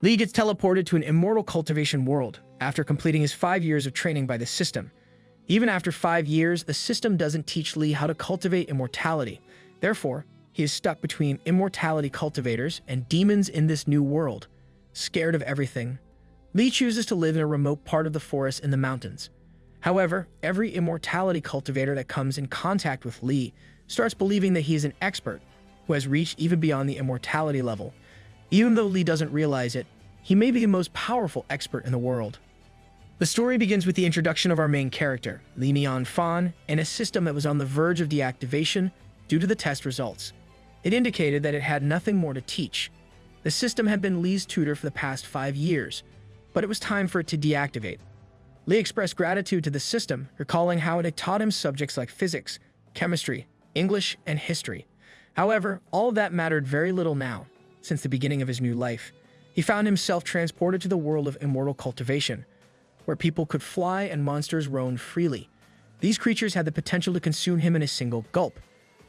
Li gets teleported to an immortal cultivation world after completing his 5 years of training by the system. Even after 5 years, the system doesn't teach Li how to cultivate immortality. Therefore, he is stuck between immortality cultivators and demons in this new world. Scared of everything, Li chooses to live in a remote part of the forest in the mountains. However, every immortality cultivator that comes in contact with Li starts believing that he is an expert who has reached even beyond the immortality level. Even though Li doesn't realize it, he may be the most powerful expert in the world. The story begins with the introduction of our main character, Li Mian-fan, and a system that was on the verge of deactivation due to the test results. It indicated that it had nothing more to teach. The system had been Li's tutor for the past 5 years, but it was time for it to deactivate. Li expressed gratitude to the system, recalling how it had taught him subjects like physics, chemistry, English, and history. However, all of that mattered very little now. Since the beginning of his new life, he found himself transported to the world of immortal cultivation, where people could fly and monsters roamed freely. These creatures had the potential to consume him in a single gulp.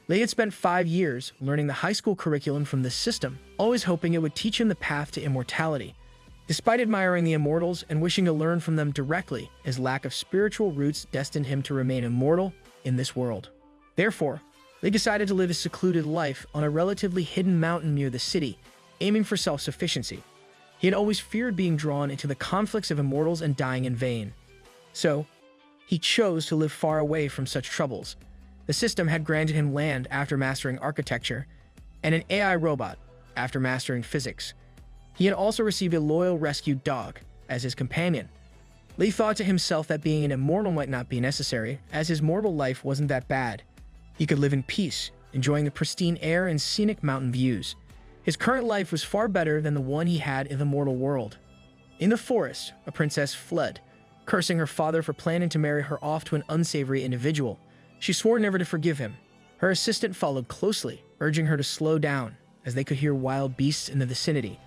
Li had spent 5 years learning the high school curriculum from this system, always hoping it would teach him the path to immortality. Despite admiring the immortals and wishing to learn from them directly, his lack of spiritual roots destined him to remain immortal in this world. Therefore, Li decided to live a secluded life on a relatively hidden mountain near the city, aiming for self-sufficiency. He had always feared being drawn into the conflicts of immortals and dying in vain. So, he chose to live far away from such troubles. The system had granted him land after mastering architecture, and an AI robot after mastering physics. He had also received a loyal rescued dog as his companion. Li thought to himself that being an immortal might not be necessary, as his mortal life wasn't that bad. He could live in peace, enjoying the pristine air and scenic mountain views. His current life was far better than the one he had in the mortal world. In the forest, a princess fled, cursing her father for planning to marry her off to an unsavory individual. She swore never to forgive him. Her assistant followed closely, urging her to slow down, as they could hear wild beasts in the vicinity.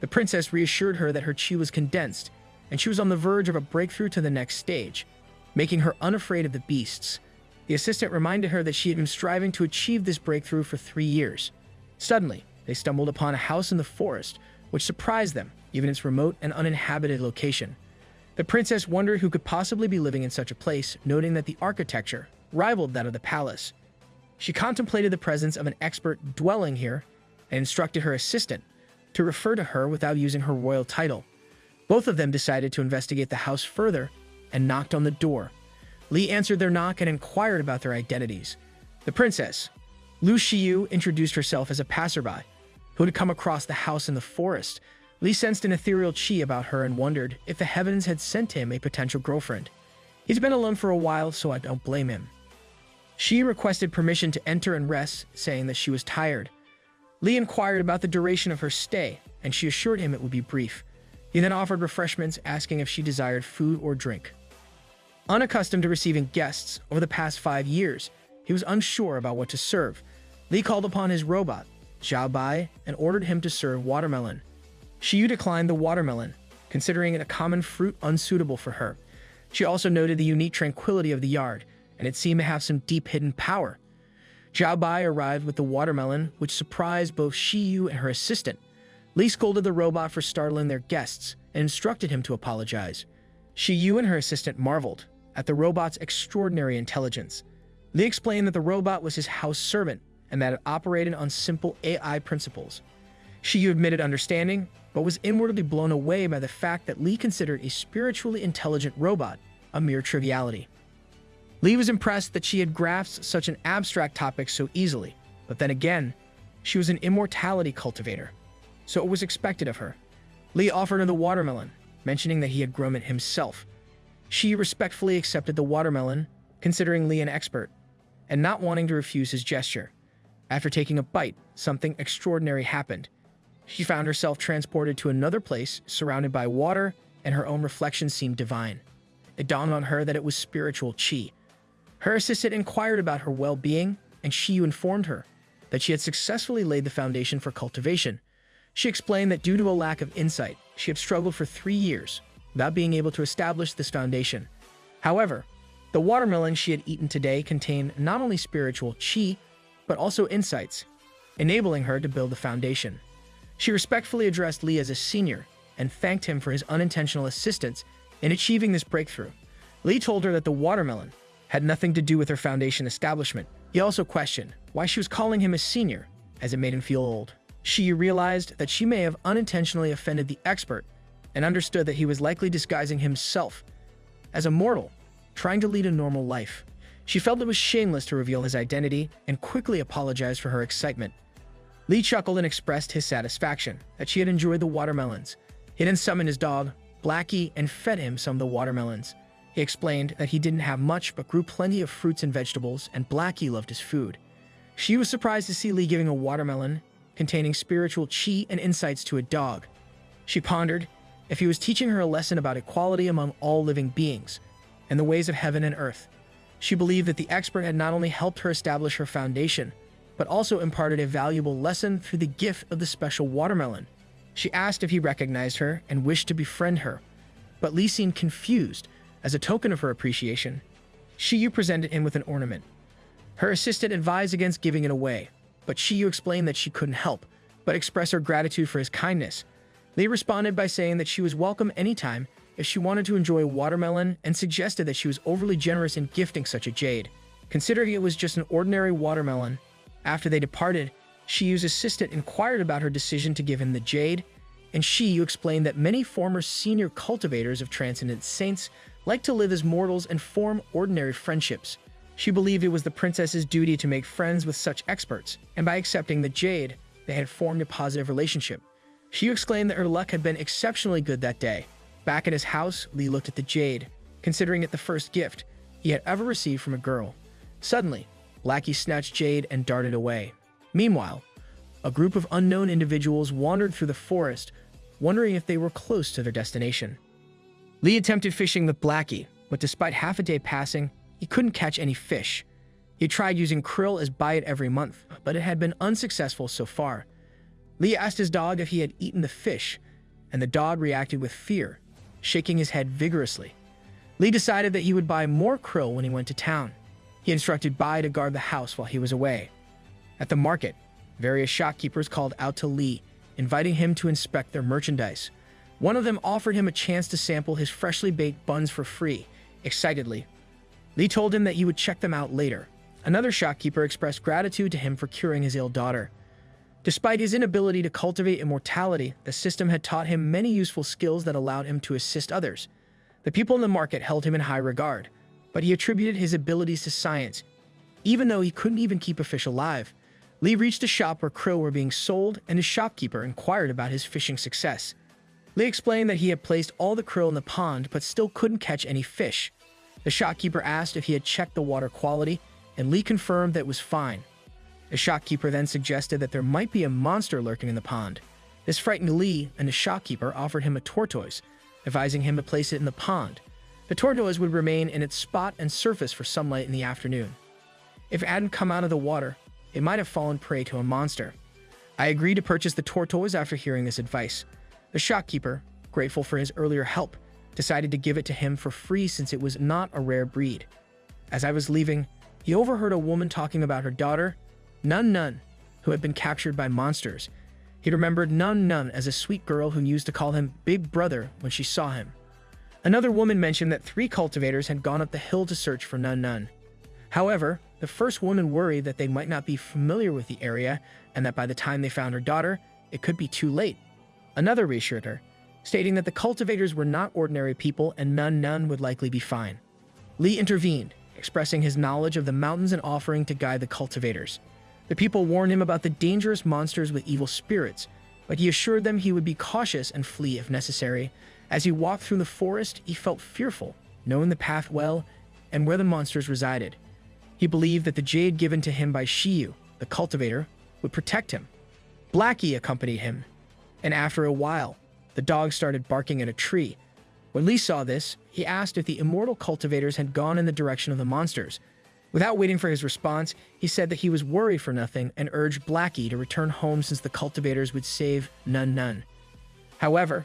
The princess reassured her that her chi was condensed, and she was on the verge of a breakthrough to the next stage, making her unafraid of the beasts. The assistant reminded her that she had been striving to achieve this breakthrough for 3 years. Suddenly, they stumbled upon a house in the forest, which surprised them, given its remote and uninhabited location. The princess wondered who could possibly be living in such a place, noting that the architecture rivaled that of the palace. She contemplated the presence of an expert dwelling here and instructed her assistant to refer to her without using her royal title. Both of them decided to investigate the house further and knocked on the door. Li answered their knock and inquired about their identities. The princess, Lu Xiyu, introduced herself as a passerby who had come across the house in the forest. Li sensed an ethereal chi about her and wondered if the heavens had sent him a potential girlfriend. He's been alone for a while, so I don't blame him. She requested permission to enter and rest, saying that she was tired. Li inquired about the duration of her stay, and she assured him it would be brief. He then offered refreshments, asking if she desired food or drink. Unaccustomed to receiving guests over the past 5 years, he was unsure about what to serve. Li called upon his robot, Zhao Bai, and ordered him to serve watermelon. Xiyu declined the watermelon, considering it a common fruit unsuitable for her. She also noted the unique tranquility of the yard, and it seemed to have some deep hidden power. Zhao Bai arrived with the watermelon, which surprised both Xiyu and her assistant. Li scolded the robot for startling their guests and instructed him to apologize. Xiyu and her assistant marveled at the robot's extraordinary intelligence. Li explained that the robot was his house servant and that it operated on simple AI principles. Xiyu admitted understanding, but was inwardly blown away by the fact that Li considered a spiritually intelligent robot a mere triviality. Li was impressed that she had grasped such an abstract topic so easily, but then again, she was an immortality cultivator, so it was expected of her. Li offered her the watermelon, mentioning that he had grown it himself. She respectfully accepted the watermelon, considering Li an expert, and not wanting to refuse his gesture. After taking a bite, something extraordinary happened. She found herself transported to another place, surrounded by water, and her own reflection seemed divine. It dawned on her that it was spiritual chi. Her assistant inquired about her well-being, and Xiyu informed her that she had successfully laid the foundation for cultivation. She explained that due to a lack of insight, she had struggled for 3 years without being able to establish this foundation. However, the watermelon she had eaten today contained not only spiritual chi, but also insights, enabling her to build the foundation. She respectfully addressed Li as a senior, and thanked him for his unintentional assistance in achieving this breakthrough. Lee told her that the watermelon had nothing to do with her foundation establishment. He also questioned why she was calling him a senior, as it made him feel old. She realized that she may have unintentionally offended the expert and understood that he was likely disguising himself as a mortal, trying to lead a normal life. She felt it was shameless to reveal his identity and quickly apologized for her excitement. Lee chuckled and expressed his satisfaction that she had enjoyed the watermelons. He then summoned his dog, Blackie, and fed him some of the watermelons. He explained that he didn't have much but grew plenty of fruits and vegetables, and Blackie loved his food. She was surprised to see Lee giving a watermelon containing spiritual chi and insights to a dog. She pondered if he was teaching her a lesson about equality among all living beings and the ways of heaven and earth. She believed that the expert had not only helped her establish her foundation, but also imparted a valuable lesson through the gift of the special watermelon. She asked if he recognized her and wished to befriend her, but Lee seemed confused. As a token of her appreciation, Shiyu presented him with an ornament. Her assistant advised against giving it away, but Shiyu explained that she couldn't help but express her gratitude for his kindness. Lee responded by saying that she was welcome anytime if she wanted to enjoy a watermelon, and suggested that she was overly generous in gifting such a jade, considering it was just an ordinary watermelon. After they departed, Shiyu's assistant inquired about her decision to give him the jade, and Shiyu explained that many former senior cultivators of transcendent saints like to live as mortals and form ordinary friendships. She believed it was the princess's duty to make friends with such experts, and by accepting the jade, they had formed a positive relationship. Shiyu exclaimed that her luck had been exceptionally good that day. Back at his house, Lee looked at the jade, considering it the first gift he had ever received from a girl. Suddenly, Blackie snatched jade and darted away. Meanwhile, a group of unknown individuals wandered through the forest, wondering if they were close to their destination. Lee attempted fishing with Blackie, but despite half a day passing, he couldn't catch any fish. He tried using krill as bait every month, but it had been unsuccessful so far. Lee asked his dog if he had eaten the fish, and the dog reacted with fear, shaking his head vigorously. Lee decided that he would buy more krill when he went to town. He instructed Bai to guard the house while he was away. At the market, various shopkeepers called out to Lee, inviting him to inspect their merchandise. One of them offered him a chance to sample his freshly baked buns for free. Excitedly, Lee told him that he would check them out later. Another shopkeeper expressed gratitude to him for curing his ill daughter. Despite his inability to cultivate immortality, the system had taught him many useful skills that allowed him to assist others. The people in the market held him in high regard, but he attributed his abilities to science, even though he couldn't even keep a fish alive. Lee reached a shop where krill were being sold, and his shopkeeper inquired about his fishing success. Lee explained that he had placed all the krill in the pond but still couldn't catch any fish. The shopkeeper asked if he had checked the water quality, and Lee confirmed that it was fine. The shopkeeper then suggested that there might be a monster lurking in the pond. This frightened Lee, and the shopkeeper offered him a tortoise, advising him to place it in the pond. The tortoise would remain in its spot and surface for sunlight in the afternoon. If it hadn't come out of the water, it might have fallen prey to a monster. I agreed to purchase the tortoise after hearing this advice. The shopkeeper, grateful for his earlier help, decided to give it to him for free since it was not a rare breed. As I was leaving, he overheard a woman talking about her daughter, Nun Nun, who had been captured by monsters. He remembered Nun Nun as a sweet girl who used to call him Big Brother when she saw him. Another woman mentioned that 3 cultivators had gone up the hill to search for Nun Nun. However, the first woman worried that they might not be familiar with the area and that by the time they found her daughter, it could be too late. Another reassured her, stating that the cultivators were not ordinary people and Nun Nun would likely be fine. Lee intervened, expressing his knowledge of the mountains and offering to guide the cultivators. The people warned him about the dangerous monsters with evil spirits, but he assured them he would be cautious and flee if necessary. As he walked through the forest, he felt fearful, knowing the path well and where the monsters resided. He believed that the jade given to him by Shiyu, the cultivator, would protect him. Blackie accompanied him, and after a while, the dog started barking at a tree. When Lee saw this, he asked if the immortal cultivators had gone in the direction of the monsters. Without waiting for his response, he said that he was worried for nothing and urged Blackie to return home since the cultivators would save Nun Nun. However,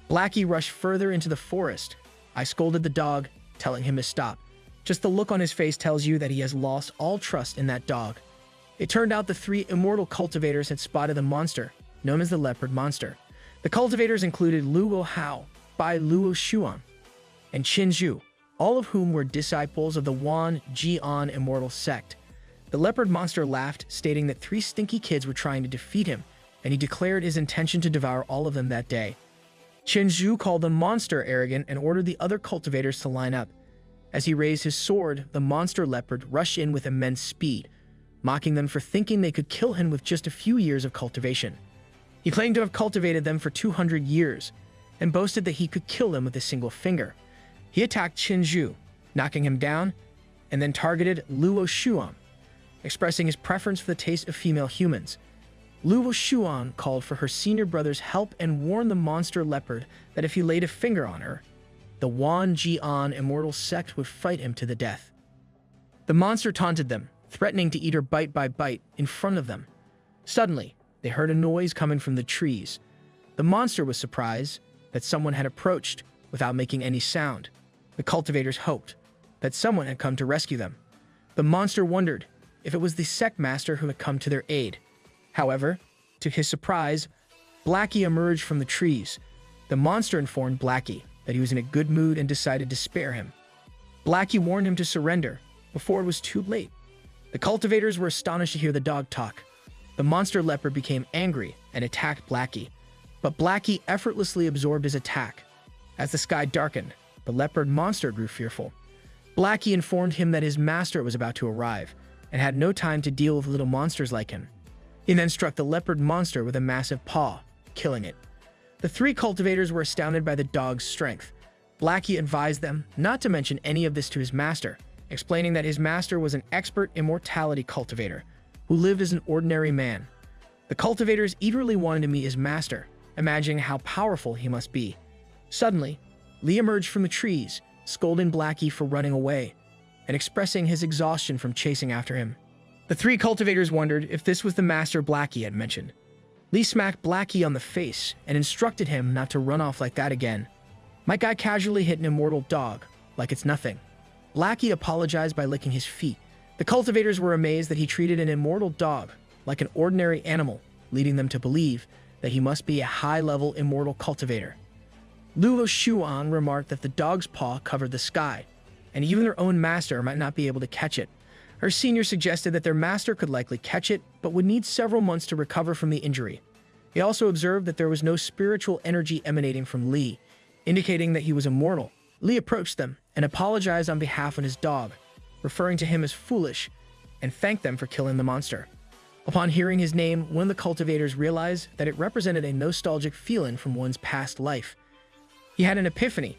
Blackie rushed further into the forest. I scolded the dog, telling him to stop. Just the look on his face tells you that he has lost all trust in that dog. It turned out the 3 immortal cultivators had spotted the monster, known as the leopard monster. The The cultivators included Luo Hao, Bai Luo Xuan, and Qin Zhu, all of whom were disciples of the Wan Jian immortal sect. The leopard monster laughed, stating that 3 stinky kids were trying to defeat him, and he declared his intention to devour all of them that day. Qin Zhu called the monster arrogant and ordered the other cultivators to line up. As he raised his sword, the monster leopard rushed in with immense speed, mocking them for thinking they could kill him with just a few years of cultivation. He claimed to have cultivated them for 200 years, and boasted that he could kill them with a single finger. He attacked Qin Zhu, knocking him down, and then targeted Luo Xuan, expressing his preference for the taste of female humans. Luo Xuan called for her senior brother's help and warned the monster leopard that if he laid a finger on her, the Wan Jian immortal sect would fight him to the death. The monster taunted them, threatening to eat her bite by bite in front of them. Suddenly, they heard a noise coming from the trees. The monster was surprised that someone had approached without making any sound. The cultivators hoped that someone had come to rescue them. The monster wondered if it was the sect master who had come to their aid. However, to his surprise, Blackie emerged from the trees. The monster informed Blackie that he was in a good mood and decided to spare him. Blackie warned him to surrender before it was too late. The cultivators were astonished to hear the dog talk. The monster leopard became angry and attacked Blackie, but Blackie effortlessly absorbed his attack. As the sky darkened, the leopard monster grew fearful. Blackie informed him that his master was about to arrive and had no time to deal with little monsters like him. He then struck the leopard monster with a massive paw, killing it. The 3 cultivators were astounded by the dog's strength. Blackie advised them not to mention any of this to his master, explaining that his master was an expert immortality cultivator who lived as an ordinary man. The cultivators eagerly wanted to meet his master, imagining how powerful he must be. Suddenly, Li emerged from the trees, scolding Blackie for running away and expressing his exhaustion from chasing after him. The 3 cultivators wondered if this was the master Blackie had mentioned. Li smacked Blackie on the face and instructed him not to run off like that again. "My guy casually hit an immortal dog, like it's nothing." Blackie apologized by licking his feet. The cultivators were amazed that he treated an immortal dog like an ordinary animal, leading them to believe that he must be a high-level immortal cultivator. Luo Xuan remarked that the dog's paw covered the sky, and even their own master might not be able to catch it. Her senior suggested that their master could likely catch it, but would need several months to recover from the injury. He also observed that there was no spiritual energy emanating from Li, indicating that he was immortal. Li approached them and apologized on behalf of his dog, referring to him as foolish, and thanked them for killing the monster. Upon hearing his name, one of the cultivators realized that it represented a nostalgic feeling from one's past life. He had an epiphany,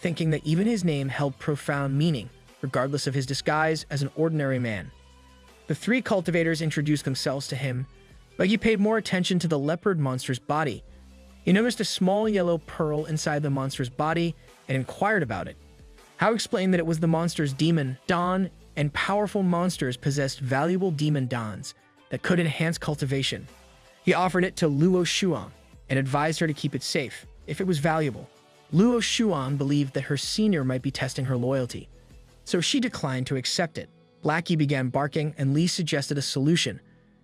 thinking that even his name held profound meaning, regardless of his disguise as an ordinary man. The 3 cultivators introduced themselves to him, but he paid more attention to the leopard monster's body. He noticed a small yellow pearl inside the monster's body and inquired about it. Hao explained that it was the monster's demon, Dan, and powerful monsters possessed valuable demon Dans that could enhance cultivation. He offered it to Luo Xuan and advised her to keep it safe if it was valuable. Luo Xuan believed that her senior might be testing her loyalty, so she declined to accept it. Blackie began barking, and Li suggested a solution.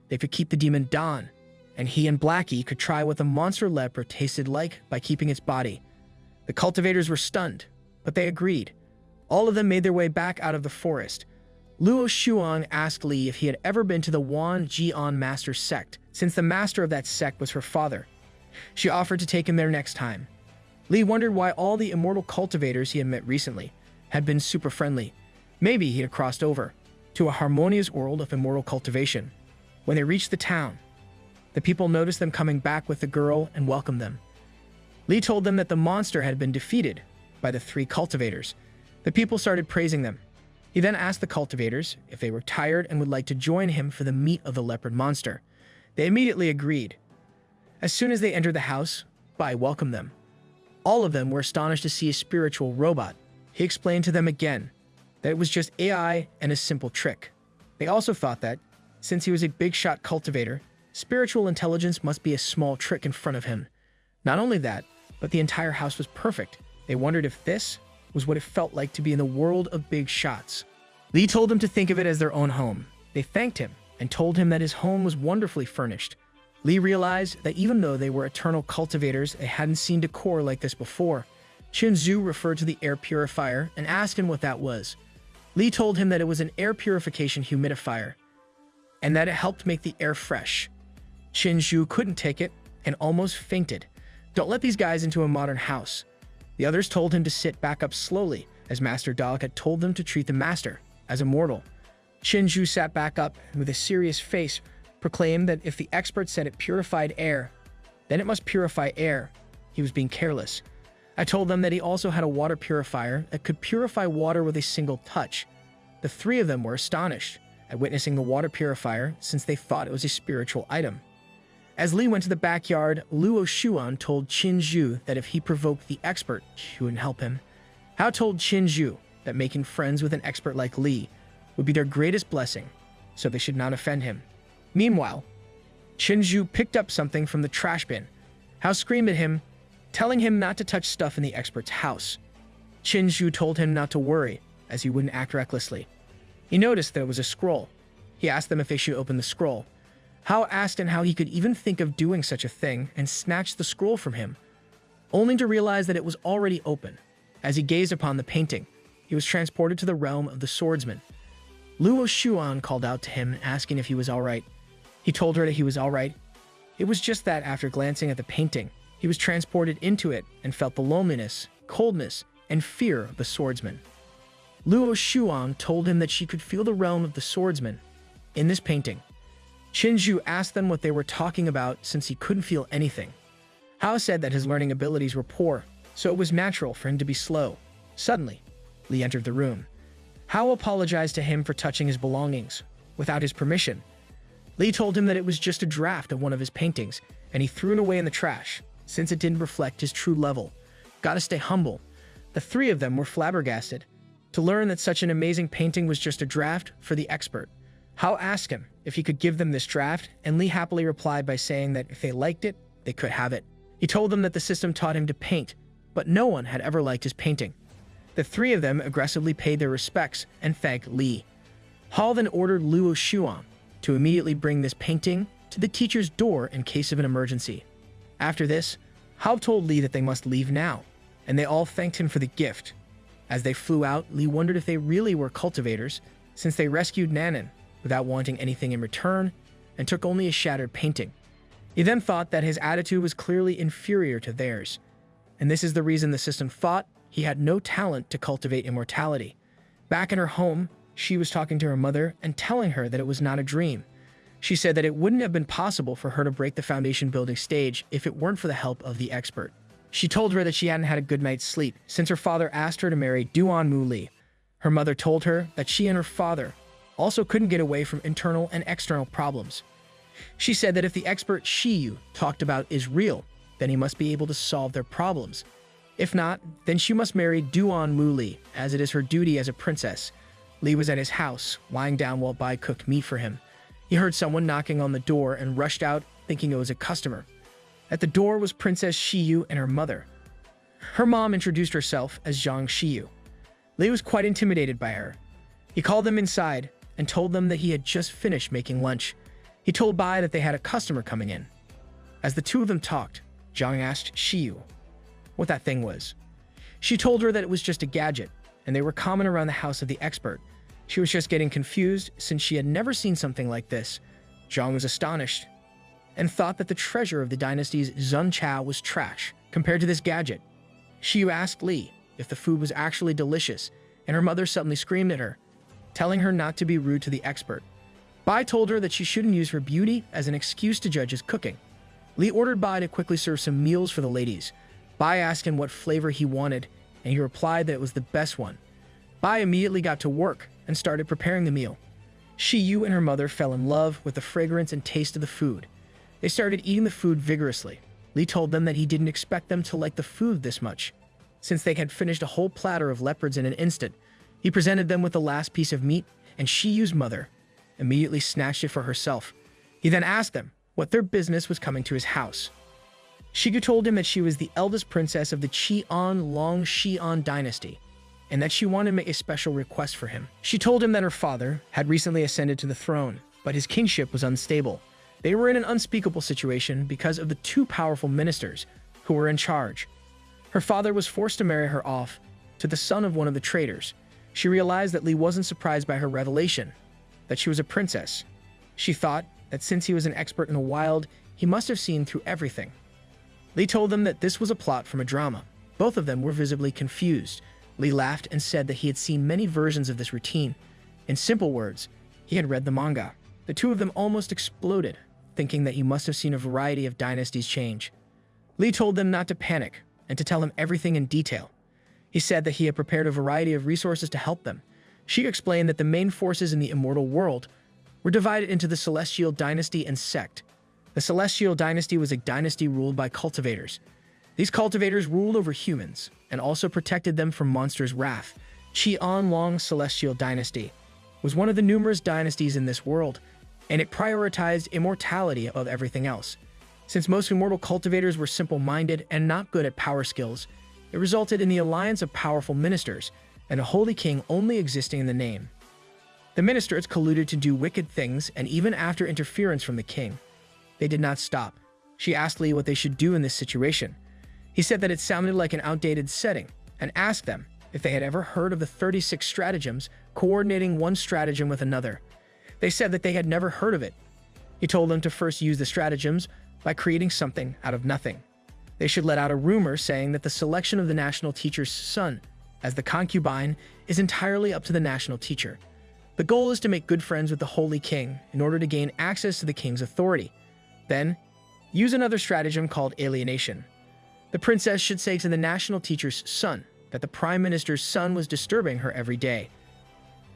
They could keep the demon Dan, and he and Blackie could try what the monster leopard tasted like by keeping its body. The cultivators were stunned, but they agreed. All of them made their way back out of the forest. Luo Xuan asked Li if he had ever been to the Wan Jian master sect, since the master of that sect was her father. She offered to take him there next time. Li wondered why all the immortal cultivators he had met recently had been super friendly. Maybe he had crossed over to a harmonious world of immortal cultivation. When they reached the town, the people noticed them coming back with the girl and welcomed them. Li told them that the monster had been defeated by the 3 cultivators. The people started praising them. He then asked the cultivators if they were tired and would like to join him for the meat of the leopard monster. They immediately agreed. As soon as they entered the house, Bai welcomed them. All of them were astonished to see a spiritual robot. He explained to them again that it was just AI and a simple trick. They also thought that, since he was a big-shot cultivator, spiritual intelligence must be a small trick in front of him. Not only that, but the entire house was perfect. They wondered if this was what it felt like to be in the world of big shots. Li told them to think of it as their own home. They thanked him and told him that his home was wonderfully furnished. Li realized that even though they were eternal cultivators, they hadn't seen decor like this before. Qin Zhu referred to the air purifier and asked him what that was. Li told him that it was an air purification humidifier, and that it helped make the air fresh. Qin Zhu couldn't take it and almost fainted. Don't let these guys into a modern house. The others told him to sit back up slowly, as Master Dog had told them to treat the master as immortal. Qin Zhu sat back up and with a serious face proclaimed that if the expert said it purified air, then it must purify air. He was being careless. I told them that he also had a water purifier that could purify water with a single touch. The three of them were astonished at witnessing the water purifier since they thought it was a spiritual item. As Li went to the backyard, Luo Xuan told Qin Zhu that if he provoked the expert, she wouldn't help him. Hao told Qin Zhu that making friends with an expert like Li would be their greatest blessing, so they should not offend him. Meanwhile, Qin Zhu picked up something from the trash bin. Hao screamed at him, telling him not to touch stuff in the expert's house. Qin Zhu told him not to worry, as he wouldn't act recklessly. He noticed there was a scroll. He asked them if they should open the scroll. Hao asked him how he could even think of doing such a thing and snatched the scroll from him, only to realize that it was already open. As he gazed upon the painting, he was transported to the realm of the swordsman. Luo Xuan called out to him, asking if he was all right. He told her that he was all right. It was just that after glancing at the painting, he was transported into it and felt the loneliness, coldness, and fear of the swordsman. Luo Xuan told him that she could feel the realm of the swordsman in this painting. Qin Zhu asked them what they were talking about since he couldn't feel anything. Hao said that his learning abilities were poor, so it was natural for him to be slow. Suddenly, Li entered the room. Hao apologized to him for touching his belongings without his permission. Li told him that it was just a draft of one of his paintings, and he threw it away in the trash, since it didn't reflect his true level. Gotta stay humble. The three of them were flabbergasted to learn that such an amazing painting was just a draft for the expert. Hao asked him if he could give them this draft, and Li happily replied by saying that if they liked it, they could have it. He told them that the system taught him to paint, but no one had ever liked his painting. The three of them aggressively paid their respects and thanked Li. Hao then ordered Luo Xuan to immediately bring this painting to the teacher's door in case of an emergency. After this, Hao told Li that they must leave now, and they all thanked him for the gift. As they flew out, Li wondered if they really were cultivators, since they rescued Nanan without wanting anything in return and took only a shattered painting. He then thought that his attitude was clearly inferior to theirs, and this is the reason the system thought he had no talent to cultivate immortality. Back in her home, she was talking to her mother and telling her that it was not a dream. She said that it wouldn't have been possible for her to break the foundation building stage if it weren't for the help of the expert. She told her that she hadn't had a good night's sleep since her father asked her to marry Duan Mu Li. Her mother told her that she and her father also couldn't get away from internal and external problems. She said that if the expert Shiyu talked about is real, then he must be able to solve their problems. If not, then she must marry Duan Mu Li, as it is her duty as a princess. Li was at his house, lying down while Bai cooked meat for him. He heard someone knocking on the door and rushed out, thinking it was a customer. At the door was Princess Shiyu and her mother. Her mom introduced herself as Zhang Shiyu. Li was quite intimidated by her. He called them inside and told them that he had just finished making lunch. He told Bai that they had a customer coming in. As the two of them talked, Zhang asked Shiyu what that thing was. She told her that it was just a gadget, and they were common around the house of the expert. She was just getting confused since she had never seen something like this. Zhang was astonished and thought that the treasure of the dynasty's Zun Chao was trash compared to this gadget. Shiyu asked Li if the food was actually delicious, and her mother suddenly screamed at her, telling her not to be rude to the expert. Bai told her that she shouldn't use her beauty as an excuse to judge his cooking. Li ordered Bai to quickly serve some meals for the ladies. Bai asked him what flavor he wanted, and he replied that it was the best one. Bai immediately got to work and started preparing the meal. Shiyu and her mother fell in love with the fragrance and taste of the food. They started eating the food vigorously. Li told them that he didn't expect them to like the food this much, since they had finished a whole platter of leopards in an instant. He presented them with the last piece of meat, and Shiyu's mother immediately snatched it for herself. He then asked them what their business was coming to his house. Shigu told him that she was the eldest princess of the Qian Long Xian dynasty, and that she wanted to make a special request for him. She told him that her father had recently ascended to the throne, but his kingship was unstable. They were in an unspeakable situation because of the two powerful ministers who were in charge. Her father was forced to marry her off to the son of one of the traders. She realized that Li wasn't surprised by her revelation, that she was a princess. She thought that since he was an expert in the wild, he must have seen through everything. Li told them that this was a plot from a drama. Both of them were visibly confused. Li laughed and said that he had seen many versions of this routine. In simple words, he had read the manga. The two of them almost exploded, thinking that he must have seen a variety of dynasties change. Li told them not to panic and to tell him everything in detail. He said that he had prepared a variety of resources to help them. She explained that the main forces in the immortal world were divided into the Celestial Dynasty and Sect. The Celestial Dynasty was a dynasty ruled by cultivators. These cultivators ruled over humans and also protected them from monsters' wrath. Qianlong Celestial Dynasty was one of the numerous dynasties in this world, and it prioritized immortality above everything else. Since most immortal cultivators were simple-minded and not good at power skills, it resulted in the alliance of powerful ministers and a holy king only existing in the name. The ministers colluded to do wicked things, and even after interference from the king, they did not stop. She asked Li what they should do in this situation. He said that it sounded like an outdated setting, and asked them if they had ever heard of the 36 stratagems coordinating one stratagem with another. They said that they had never heard of it. He told them to first use the stratagems by creating something out of nothing. They should let out a rumor saying that the selection of the national teacher's son as the concubine is entirely up to the national teacher. The goal is to make good friends with the Holy King in order to gain access to the king's authority. Then, use another stratagem called alienation. The princess should say to the national teacher's son that the prime minister's son was disturbing her every day,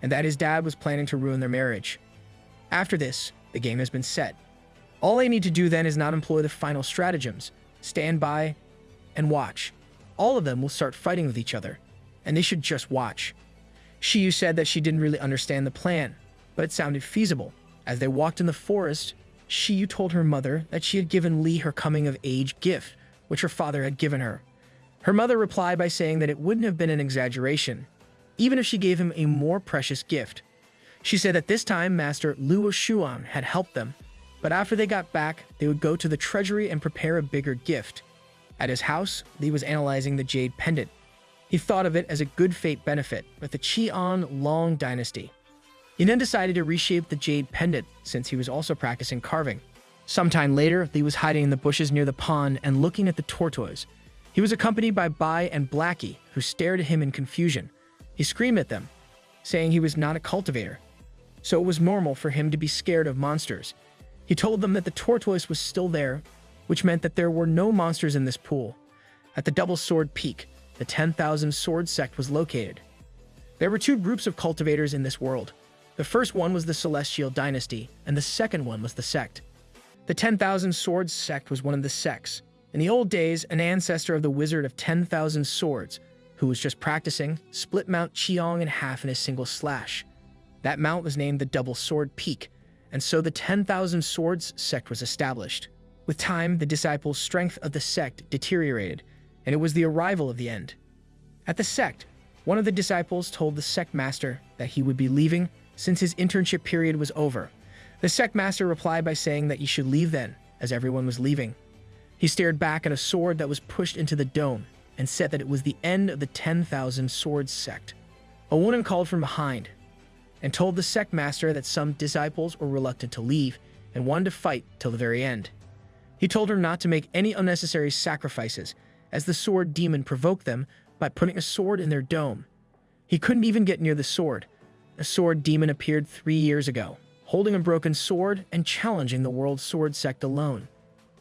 and that his dad was planning to ruin their marriage. After this, the game has been set. All they need to do then is not employ the final stratagems, stand by, and watch. All of them will start fighting with each other, and they should just watch. Shiyu said that she didn't really understand the plan, but it sounded feasible. As they walked in the forest, Shiyu told her mother that she had given Li her coming-of-age gift, which her father had given her. Her mother replied by saying that it wouldn't have been an exaggeration, even if she gave him a more precious gift. She said that this time Master Luo Shuang had helped them, but after they got back, they would go to the treasury and prepare a bigger gift. At his house, Li was analyzing the jade pendant. He thought of it as a good fate benefit with the Qianlong dynasty. He then decided to reshape the jade pendant since he was also practicing carving. Sometime later, Li was hiding in the bushes near the pond and looking at the tortoise. He was accompanied by Bai and Blackie, who stared at him in confusion. He screamed at them, saying he was not a cultivator, so it was normal for him to be scared of monsters. He told them that the tortoise was still there, which meant that there were no monsters in this pool. At the Double Sword Peak, the 10,000 Sword Sect was located. There were two groups of cultivators in this world. The first one was the Celestial Dynasty, and the second one was the Sect. The 10,000 Swords Sect was one of the sects. In the old days, an ancestor of the Wizard of 10,000 Swords, who was just practicing, split Mount Qiong in half in a single slash. That mount was named the Double Sword Peak, and so the 10,000 Swords Sect was established. With time, the disciples' strength of the sect deteriorated, and it was the arrival of the end. At the sect, one of the disciples told the sect master that he would be leaving since his internship period was over. The sect master replied by saying that he should leave then, as everyone was leaving. He stared back at a sword that was pushed into the dome and said that it was the end of the 10,000 Swords Sect. A woman called from behind and told the sect master that some disciples were reluctant to leave and wanted to fight till the very end. He told her not to make any unnecessary sacrifices, as the sword demon provoked them by putting a sword in their dome. He couldn't even get near the sword. A sword demon appeared 3 years ago, holding a broken sword and challenging the World Sword Sect alone.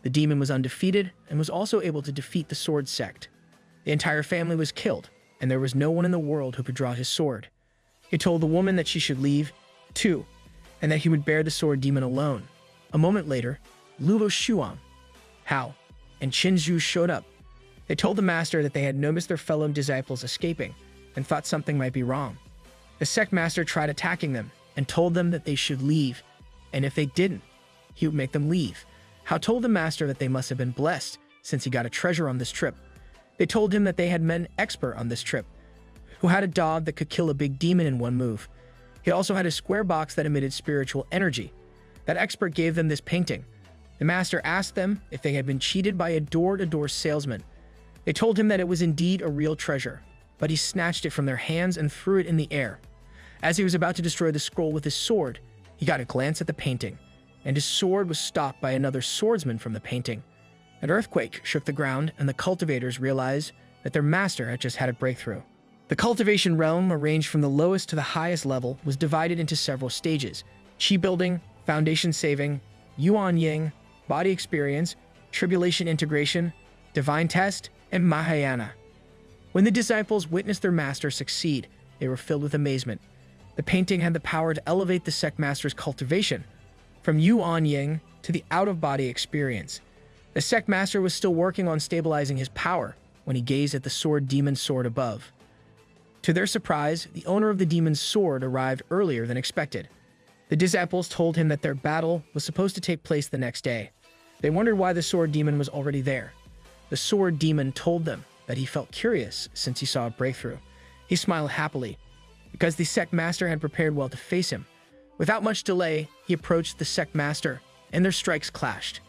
The demon was undefeated and was also able to defeat the Sword Sect. The entire family was killed, and there was no one in the world who could draw his sword. He told the woman that she should leave, too, and that he would bear the sword demon alone. A moment later, Luo Shuang, Hao, and Qinzhu showed up. They told the master that they had noticed their fellow disciples escaping and thought something might be wrong. The sect master tried attacking them and told them that they should leave, and if they didn't, he would make them leave. Hao told the master that they must have been blessed since he got a treasure on this trip. They told him that they had met an expert on this trip who had a dog that could kill a big demon in one move. He also had a square box that emitted spiritual energy. That expert gave them this painting, The master asked them if they had been cheated by a door-to-door salesman. They told him that it was indeed a real treasure, but he snatched it from their hands and threw it in the air. As he was about to destroy the scroll with his sword, he got a glance at the painting, and his sword was stopped by another swordsman from the painting. An earthquake shook the ground, and the cultivators realized that their master had just had a breakthrough. The cultivation realm, arranged from the lowest to the highest level, was divided into several stages: chi building, foundation saving, yuan ying, body experience, tribulation integration, divine test, and mahayana. When the disciples witnessed their master succeed, they were filled with amazement. The painting had the power to elevate the sect master's cultivation from yuan ying to the out-of-body experience. The sect master was still working on stabilizing his power when he gazed at the sword demon's sword above. To their surprise, the owner of the demon's sword arrived earlier than expected. The disciples told him that their battle was supposed to take place the next day. They wondered why the sword demon was already there. The sword demon told them that he felt curious since he saw a breakthrough. He smiled happily, because the sect master had prepared well to face him. Without much delay, he approached the sect master, and their strikes clashed.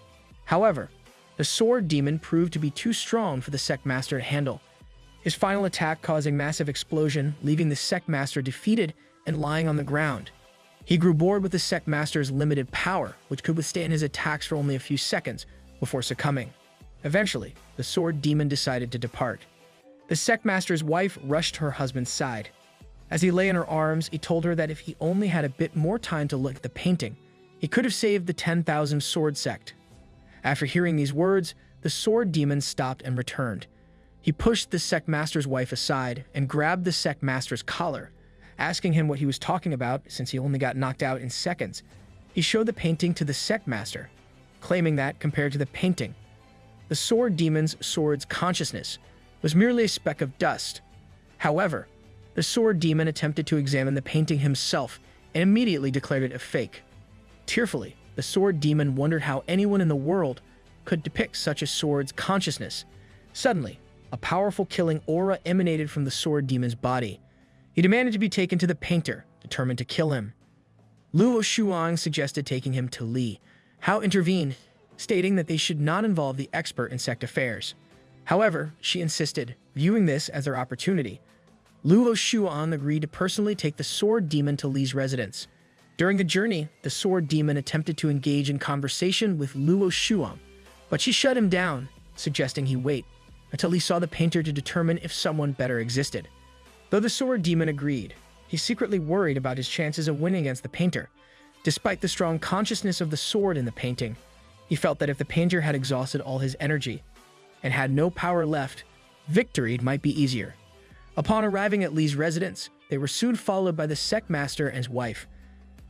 However, the sword demon proved to be too strong for the sect master to handle. His final attack caused a massive explosion, leaving the sect master defeated and lying on the ground. He grew bored with the sect master's limited power, which could withstand his attacks for only a few seconds before succumbing. Eventually, the sword demon decided to depart. The sect master's wife rushed to her husband's side. As he lay in her arms, he told her that if he only had a bit more time to look at the painting, he could have saved the 10,000 sword sect. After hearing these words, the sword demon stopped and returned. He pushed the sect master's wife aside and grabbed the sect master's collar, asking him what he was talking about since he only got knocked out in seconds. He showed the painting to the sect master, claiming that, compared to the painting, the sword demon's sword's consciousness was merely a speck of dust. However, the sword demon attempted to examine the painting himself and immediately declared it a fake. Tearfully, the sword demon wondered how anyone in the world could depict such a sword's consciousness. Suddenly, a powerful killing aura emanated from the sword demon's body. He demanded to be taken to the painter, determined to kill him. Luo Shuang suggested taking him to Li. Hao intervened, stating that they should not involve the expert in sect affairs. However, she insisted, viewing this as their opportunity. Luo Shuang agreed to personally take the sword demon to Li's residence. During the journey, the sword demon attempted to engage in conversation with Luo Shuang, but she shut him down, suggesting he wait until he saw the painter to determine if someone better existed. Though the sword demon agreed, he secretly worried about his chances of winning against the painter. Despite the strong consciousness of the sword in the painting, he felt that if the painter had exhausted all his energy and had no power left, victory might be easier. Upon arriving at Li's residence, they were soon followed by the sect master and his wife.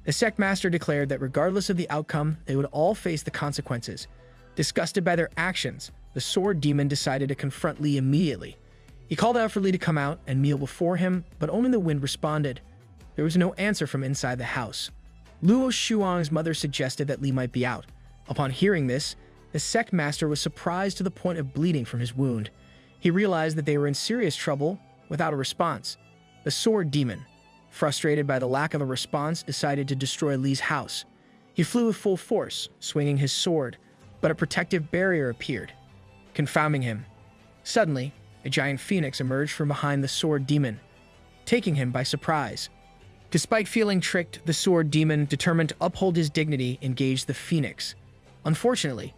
The sect master declared that regardless of the outcome, they would all face the consequences. Disgusted by their actions, the sword demon decided to confront Li immediately. He called out for Li to come out and kneel before him, but only the wind responded. There was no answer from inside the house. Luo Shuang's mother suggested that Li might be out. Upon hearing this, the sect master was surprised to the point of bleeding from his wound. He realized that they were in serious trouble without a response. The sword demon, frustrated by the lack of a response, decided to destroy Li's house. He flew with full force, swinging his sword, but a protective barrier appeared, confounding him. Suddenly, a giant phoenix emerged from behind the sword demon, taking him by surprise. Despite feeling tricked, the sword demon, determined to uphold his dignity, engaged the phoenix. Unfortunately,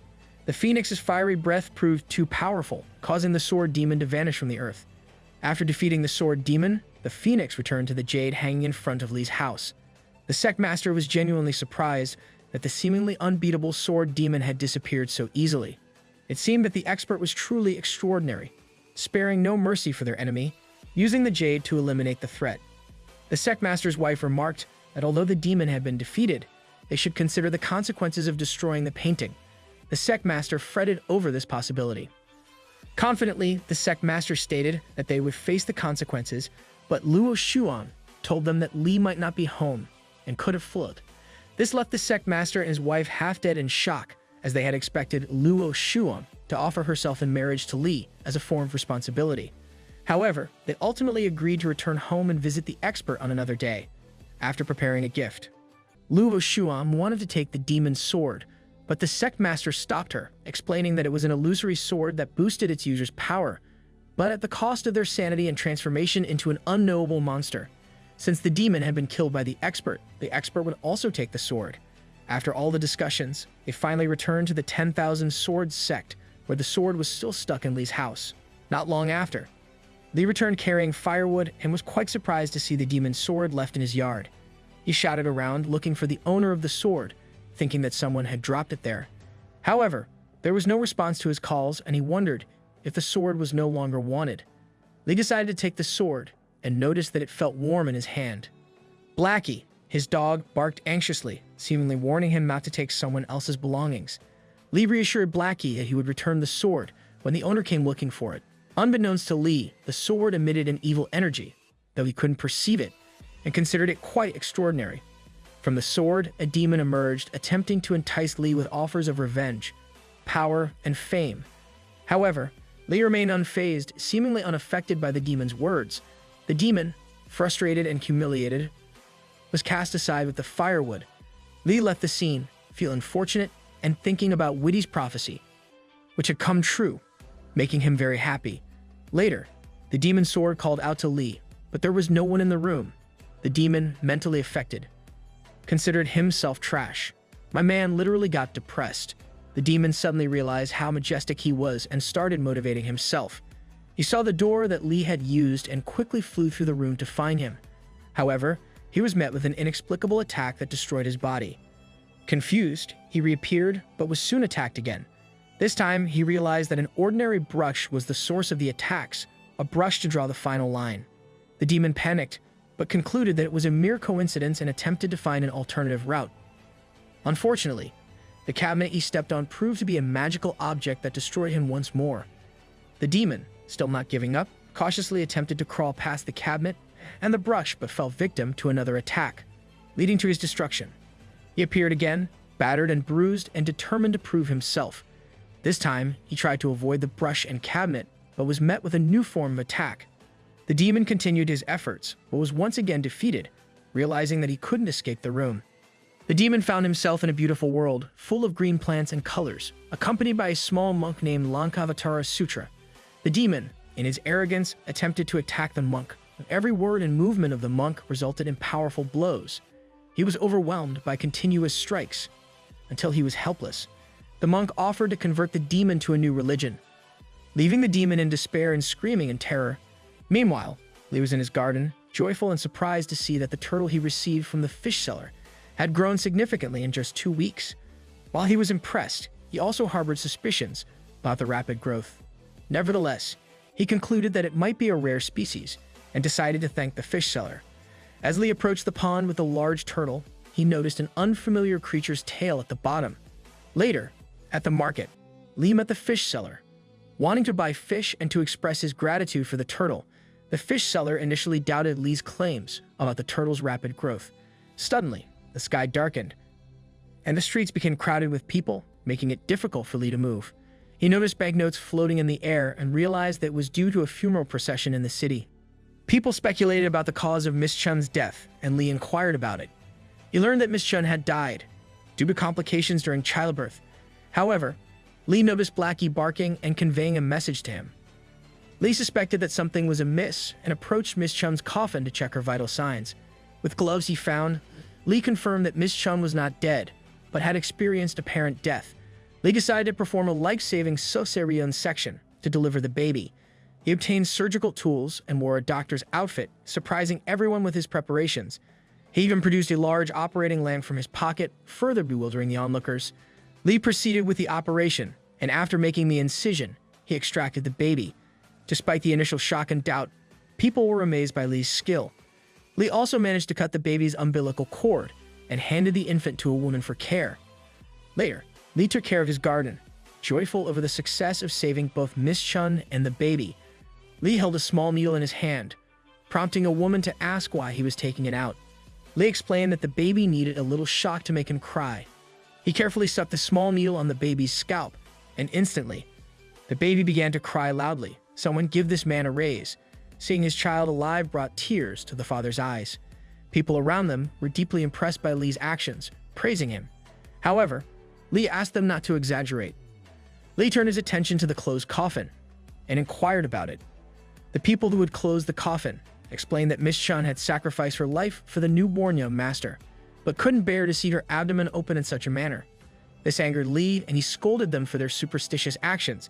the phoenix's fiery breath proved too powerful, causing the sword demon to vanish from the earth. After defeating the sword demon, the phoenix returned to the jade hanging in front of Li's house. The sect master was genuinely surprised that the seemingly unbeatable sword demon had disappeared so easily. It seemed that the expert was truly extraordinary, sparing no mercy for their enemy, using the jade to eliminate the threat. The sect master's wife remarked that although the demon had been defeated, they should consider the consequences of destroying the painting. The sect master fretted over this possibility. Confidently, the sect master stated that they would face the consequences, but Luo Shuang told them that Li might not be home and could have fled. This left the sect master and his wife half dead in shock, as they had expected Luo Shuang to offer herself in marriage to Li as a form of responsibility. However, they ultimately agreed to return home and visit the expert on another day, after preparing a gift. Luo Shuang wanted to take the demon's sword, but the sect master stopped her, explaining that it was an illusory sword that boosted its user's power, but at the cost of their sanity and transformation into an unknowable monster. Since the demon had been killed by the expert would also take the sword. After all the discussions, they finally returned to the 10,000 Swords sect, where the sword was still stuck in Lee's house. Not long after, Lee returned carrying firewood and was quite surprised to see the demon's sword left in his yard. He shouted around, looking for the owner of the sword, thinking that someone had dropped it there. However, there was no response to his calls, and he wondered if the sword was no longer wanted. Lee decided to take the sword and noticed that it felt warm in his hand. Blackie, his dog, barked anxiously, seemingly warning him not to take someone else's belongings. Lee reassured Blackie that he would return the sword when the owner came looking for it. Unbeknownst to Lee, the sword emitted an evil energy, though he couldn't perceive it, and considered it quite extraordinary. From the sword, a demon emerged, attempting to entice Lee with offers of revenge, power, and fame. However, Lee remained unfazed, seemingly unaffected by the demon's words. The demon, frustrated and humiliated, was cast aside with the firewood. Lee left the scene, feeling fortunate and thinking about Whitty's prophecy, which had come true, making him very happy. Later, the demon's sword called out to Lee, but there was no one in the room. The demon, mentally affected, considered himself trash. My man literally got depressed. The demon suddenly realized how majestic he was and started motivating himself. He saw the door that Lee had used and quickly flew through the room to find him. However, he was met with an inexplicable attack that destroyed his body. Confused, he reappeared but was soon attacked again. This time, he realized that an ordinary brush was the source of the attacks, a brush to draw the final line. The demon panicked, but concluded that it was a mere coincidence and attempted to find an alternative route. Unfortunately, the cabinet he stepped on proved to be a magical object that destroyed him once more. The demon, still not giving up, cautiously attempted to crawl past the cabinet and the brush but fell victim to another attack, leading to his destruction. He appeared again, battered and bruised and determined to prove himself. This time, he tried to avoid the brush and cabinet, but was met with a new form of attack. The demon continued his efforts, but was once again defeated, realizing that he couldn't escape the room. The demon found himself in a beautiful world, full of green plants and colors, accompanied by a small monk named Lankavatara Sutra. The demon, in his arrogance, attempted to attack the monk, but every word and movement of the monk resulted in powerful blows. He was overwhelmed by continuous strikes, until he was helpless. The monk offered to convert the demon to a new religion, leaving the demon in despair and screaming in terror. Meanwhile, Lee was in his garden, joyful and surprised to see that the turtle he received from the fish seller had grown significantly in just 2 weeks. While he was impressed, he also harbored suspicions about the rapid growth. Nevertheless, he concluded that it might be a rare species and decided to thank the fish seller. As Lee approached the pond with the large turtle, he noticed an unfamiliar creature's tail at the bottom. Later, at the market, Lee met the fish seller. Wanting to buy fish and to express his gratitude for the turtle, the fish seller initially doubted Lee's claims about the turtle's rapid growth. Suddenly, the sky darkened, and the streets became crowded with people, making it difficult for Lee to move. He noticed banknotes floating in the air and realized that it was due to a funeral procession in the city. People speculated about the cause of Miss Chun's death, and Lee inquired about it. He learned that Miss Chun had died due to complications during childbirth. However, Lee noticed Blackie barking and conveying a message to him. Lee suspected that something was amiss and approached Miss Chun's coffin to check her vital signs. With gloves he found, Lee confirmed that Miss Chun was not dead, but had experienced apparent death. Lee decided to perform a life-saving cesarean section to deliver the baby. He obtained surgical tools and wore a doctor's outfit, surprising everyone with his preparations. He even produced a large operating lamp from his pocket, further bewildering the onlookers. Lee proceeded with the operation, and after making the incision, he extracted the baby. Despite the initial shock and doubt, people were amazed by Lee's skill. Lee also managed to cut the baby's umbilical cord and handed the infant to a woman for care. Later, Lee took care of his garden, joyful over the success of saving both Miss Chun and the baby. Lee held a small needle in his hand, prompting a woman to ask why he was taking it out. Lee explained that the baby needed a little shock to make him cry. He carefully stuck the small needle on the baby's scalp, and instantly, the baby began to cry loudly. Someone give this man a raise. Seeing his child alive brought tears to the father's eyes. People around them were deeply impressed by Lee's actions, praising him. However, Li asked them not to exaggerate. Li turned his attention to the closed coffin and inquired about it. The people who had closed the coffin explained that Miss Chun had sacrificed her life for the newborn young master, but couldn't bear to see her abdomen open in such a manner. This angered Li, and he scolded them for their superstitious actions,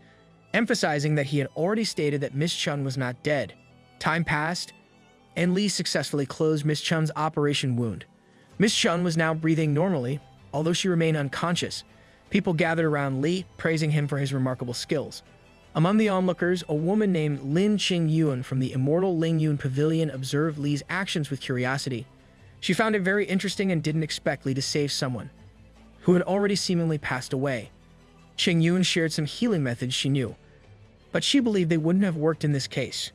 emphasizing that he had already stated that Miss Chun was not dead. Time passed, and Li successfully closed Miss Chun's operation wound. Miss Chun was now breathing normally, although she remained unconscious. People gathered around Li, praising him for his remarkable skills. Among the onlookers, a woman named Lin Qingyun from the immortal Lingyun Pavilion observed Li's actions with curiosity. She found it very interesting and didn't expect Li to save someone who had already seemingly passed away. Qingyun shared some healing methods she knew, but she believed they wouldn't have worked in this case.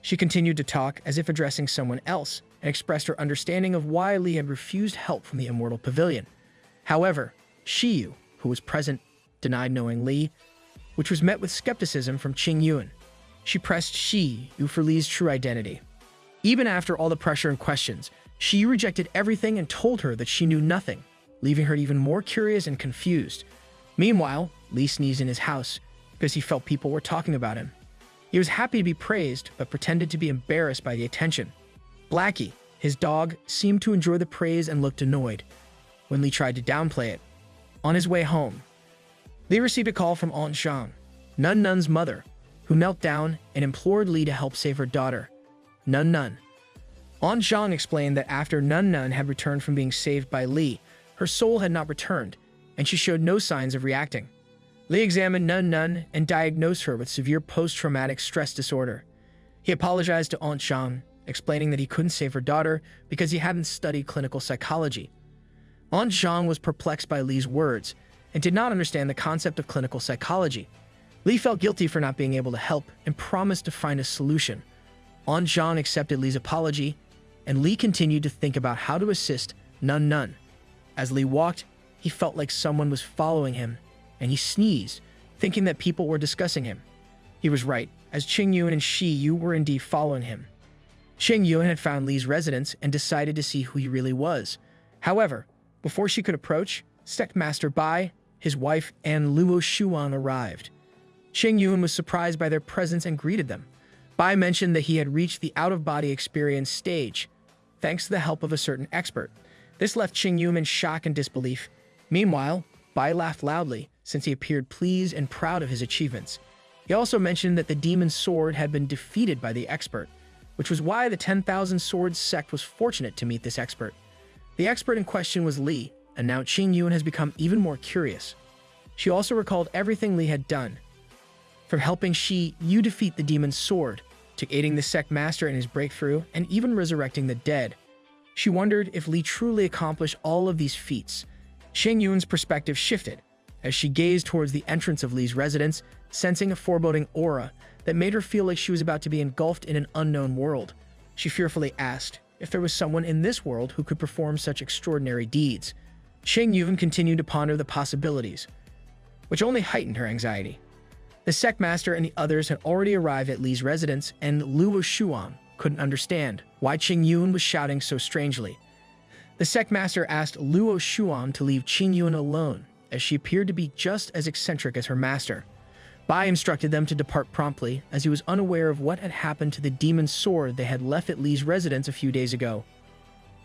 She continued to talk as if addressing someone else and expressed her understanding of why Li had refused help from the immortal pavilion. However, Shiyu, who was present, denied knowing Li, which was met with skepticism from Qingyun. She pressed Shiyu for Li's true identity. Even after all the pressure and questions, Shiyu rejected everything and told her that she knew nothing, leaving her even more curious and confused. Meanwhile, Li sneezed in his house because he felt people were talking about him. He was happy to be praised, but pretended to be embarrassed by the attention. Blackie, his dog, seemed to enjoy the praise and looked annoyed when Li tried to downplay it. On his way home, Li received a call from Aunt Zhang, Nun Nun's mother, who knelt down and implored Li to help save her daughter, Nun Nun. Aunt Zhang explained that after Nun Nun had returned from being saved by Li, her soul had not returned, and she showed no signs of reacting. Li examined Nun Nun and diagnosed her with severe post-traumatic stress disorder. He apologized to Aunt Zhang, explaining that he couldn't save her daughter because he hadn't studied clinical psychology. Aunt Zhang was perplexed by Li's words and did not understand the concept of clinical psychology. Li felt guilty for not being able to help and promised to find a solution. Aunt Zhang accepted Li's apology, and Li continued to think about how to assist Nun Nun. As Li walked, he felt like someone was following him, and he sneezed, thinking that people were discussing him. He was right, as Qingyun and Shiyu were indeed following him. Qingyun had found Li's residence and decided to see who he really was. However, before she could approach, Sect Master Bai, his wife, and Luo Shuan arrived. Qingyun was surprised by their presence and greeted them. Bai mentioned that he had reached the out-of-body experience stage, thanks to the help of a certain expert. This left Qingyun in shock and disbelief. Meanwhile, Bai laughed loudly, since he appeared pleased and proud of his achievements. He also mentioned that the demon sword had been defeated by the expert, which was why the 10,000 Swords sect was fortunate to meet this expert. The expert in question was Li, and now Qingyun has become even more curious. She also recalled everything Li had done, from helping Shiyu defeat the demon's sword, to aiding the sect master in his breakthrough, and even resurrecting the dead. She wondered if Li truly accomplished all of these feats. Qingyun's perspective shifted as she gazed towards the entrance of Li's residence, sensing a foreboding aura that made her feel like she was about to be engulfed in an unknown world. She fearfully asked if there was someone in this world who could perform such extraordinary deeds. Qingyun continued to ponder the possibilities, which only heightened her anxiety. The sect master and the others had already arrived at Li's residence, and Luo Shuang couldn't understand why Qingyun was shouting so strangely. The sect master asked Luo Shuang to leave Qingyun alone, as she appeared to be just as eccentric as her master. Bai instructed them to depart promptly, as he was unaware of what had happened to the demon's sword they had left at Li's residence a few days ago.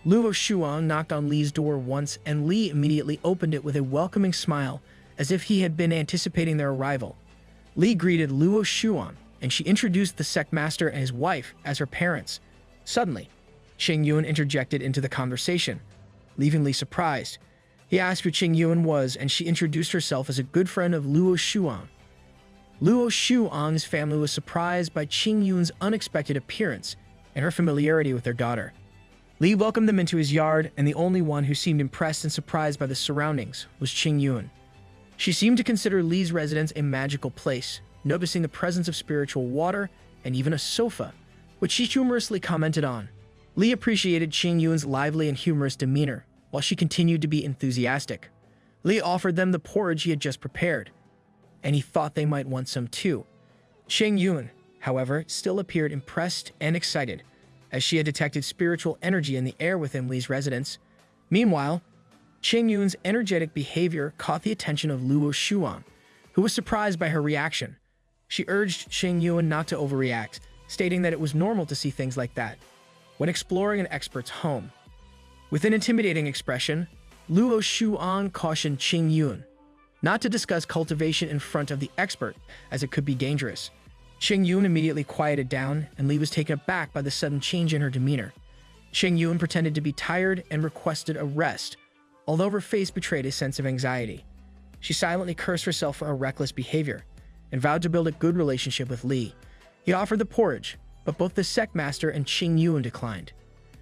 Luo Shuang knocked on Li's door once, and Li immediately opened it with a welcoming smile, as if he had been anticipating their arrival. Li greeted Luo Shuang, and she introduced the sect master and his wife as her parents. Suddenly, Qingyun interjected into the conversation, leaving Li surprised. He asked who Qingyun was, and she introduced herself as a good friend of Luo Shuang. Luo Shuang's family was surprised by Qingyun's unexpected appearance and her familiarity with their daughter. Li welcomed them into his yard, and the only one who seemed impressed and surprised by the surroundings was Qingyun. She seemed to consider Li's residence a magical place, noticing the presence of spiritual water and even a sofa, which she humorously commented on. Li appreciated Qingyun's lively and humorous demeanor, while she continued to be enthusiastic. Li offered them the porridge he had just prepared, and he thought they might want some too. Qingyun, however, still appeared impressed and excited, as she had detected spiritual energy in the air within Li's residence. Meanwhile, Qing Yun's energetic behavior caught the attention of Luo Shuan, who was surprised by her reaction. She urged Qing Yun not to overreact, stating that it was normal to see things like that when exploring an expert's home. With an intimidating expression, Luo Shuan cautioned Qing Yun not to discuss cultivation in front of the expert, as it could be dangerous. Qing Yun immediately quieted down, and Li was taken aback by the sudden change in her demeanor. Qing Yun pretended to be tired and requested a rest, although her face betrayed a sense of anxiety. She silently cursed herself for her reckless behavior and vowed to build a good relationship with Li. He offered the porridge, but both the sect master and Qing Yun declined.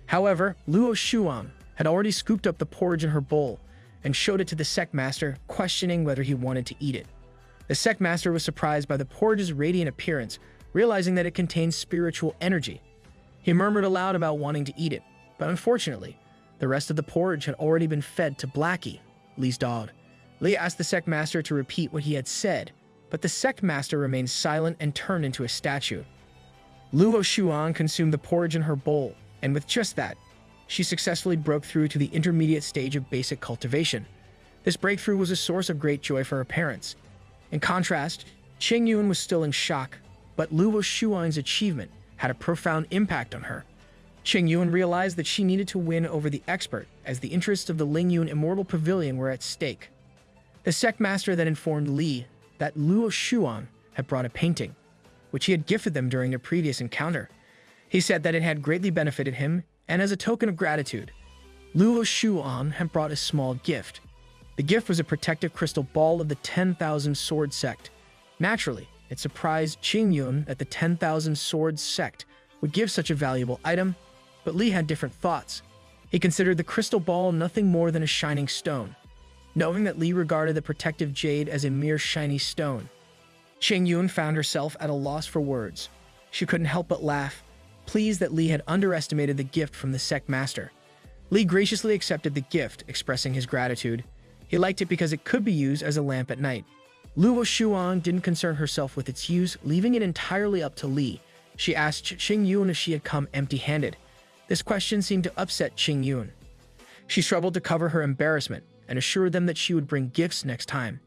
However, Luo Shuan had already scooped up the porridge in her bowl and showed it to the sect master, questioning whether he wanted to eat it. The sect master was surprised by the porridge's radiant appearance, realizing that it contained spiritual energy. He murmured aloud about wanting to eat it, but unfortunately, the rest of the porridge had already been fed to Blackie, Li's dog. Li asked the sect master to repeat what he had said, but the sect master remained silent and turned into a statue. Luo Shuan consumed the porridge in her bowl, and with just that, she successfully broke through to the intermediate stage of basic cultivation. This breakthrough was a source of great joy for her parents. In contrast, Qing Yun was still in shock, but Luo Shuan's achievement had a profound impact on her. Qing Yun realized that she needed to win over the expert, as the interests of the Lingyun Immortal Pavilion were at stake. The sect master then informed Li that Luo Shuan had brought a painting, which he had gifted them during their previous encounter. He said that it had greatly benefited him, and as a token of gratitude, Luo Shuan had brought a small gift. The gift was a protective crystal ball of the 10,000 Sword Sect. Naturally, it surprised Qing Yun that the 10,000 Sword Sect would give such a valuable item, but Li had different thoughts. He considered the crystal ball nothing more than a shining stone, knowing that Li regarded the protective jade as a mere shiny stone. Qing Yun found herself at a loss for words. She couldn't help but laugh, pleased that Li had underestimated the gift from the sect master. Li graciously accepted the gift, expressing his gratitude. He liked it because it could be used as a lamp at night. Luo Shuan didn't concern herself with its use, leaving it entirely up to Li. She asked Qing Yun if she had come empty-handed. This question seemed to upset Qing Yun. She struggled to cover her embarrassment and assured them that she would bring gifts next time.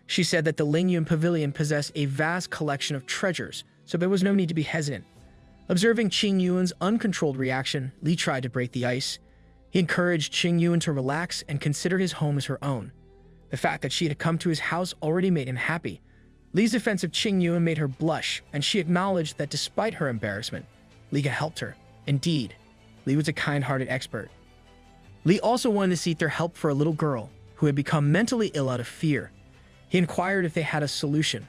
She said that the Lingyun Pavilion possessed a vast collection of treasures, so there was no need to be hesitant. Observing Qing Yun's uncontrolled reaction, Li tried to break the ice. He encouraged Qing Yun to relax and consider his home as her own. The fact that she had come to his house already made him happy. Li's defense of Qing Yun made her blush, and she acknowledged that despite her embarrassment, Li had helped her. Indeed, Li was a kind-hearted expert. Li also wanted to seek their help for a little girl who had become mentally ill out of fear. He inquired if they had a solution.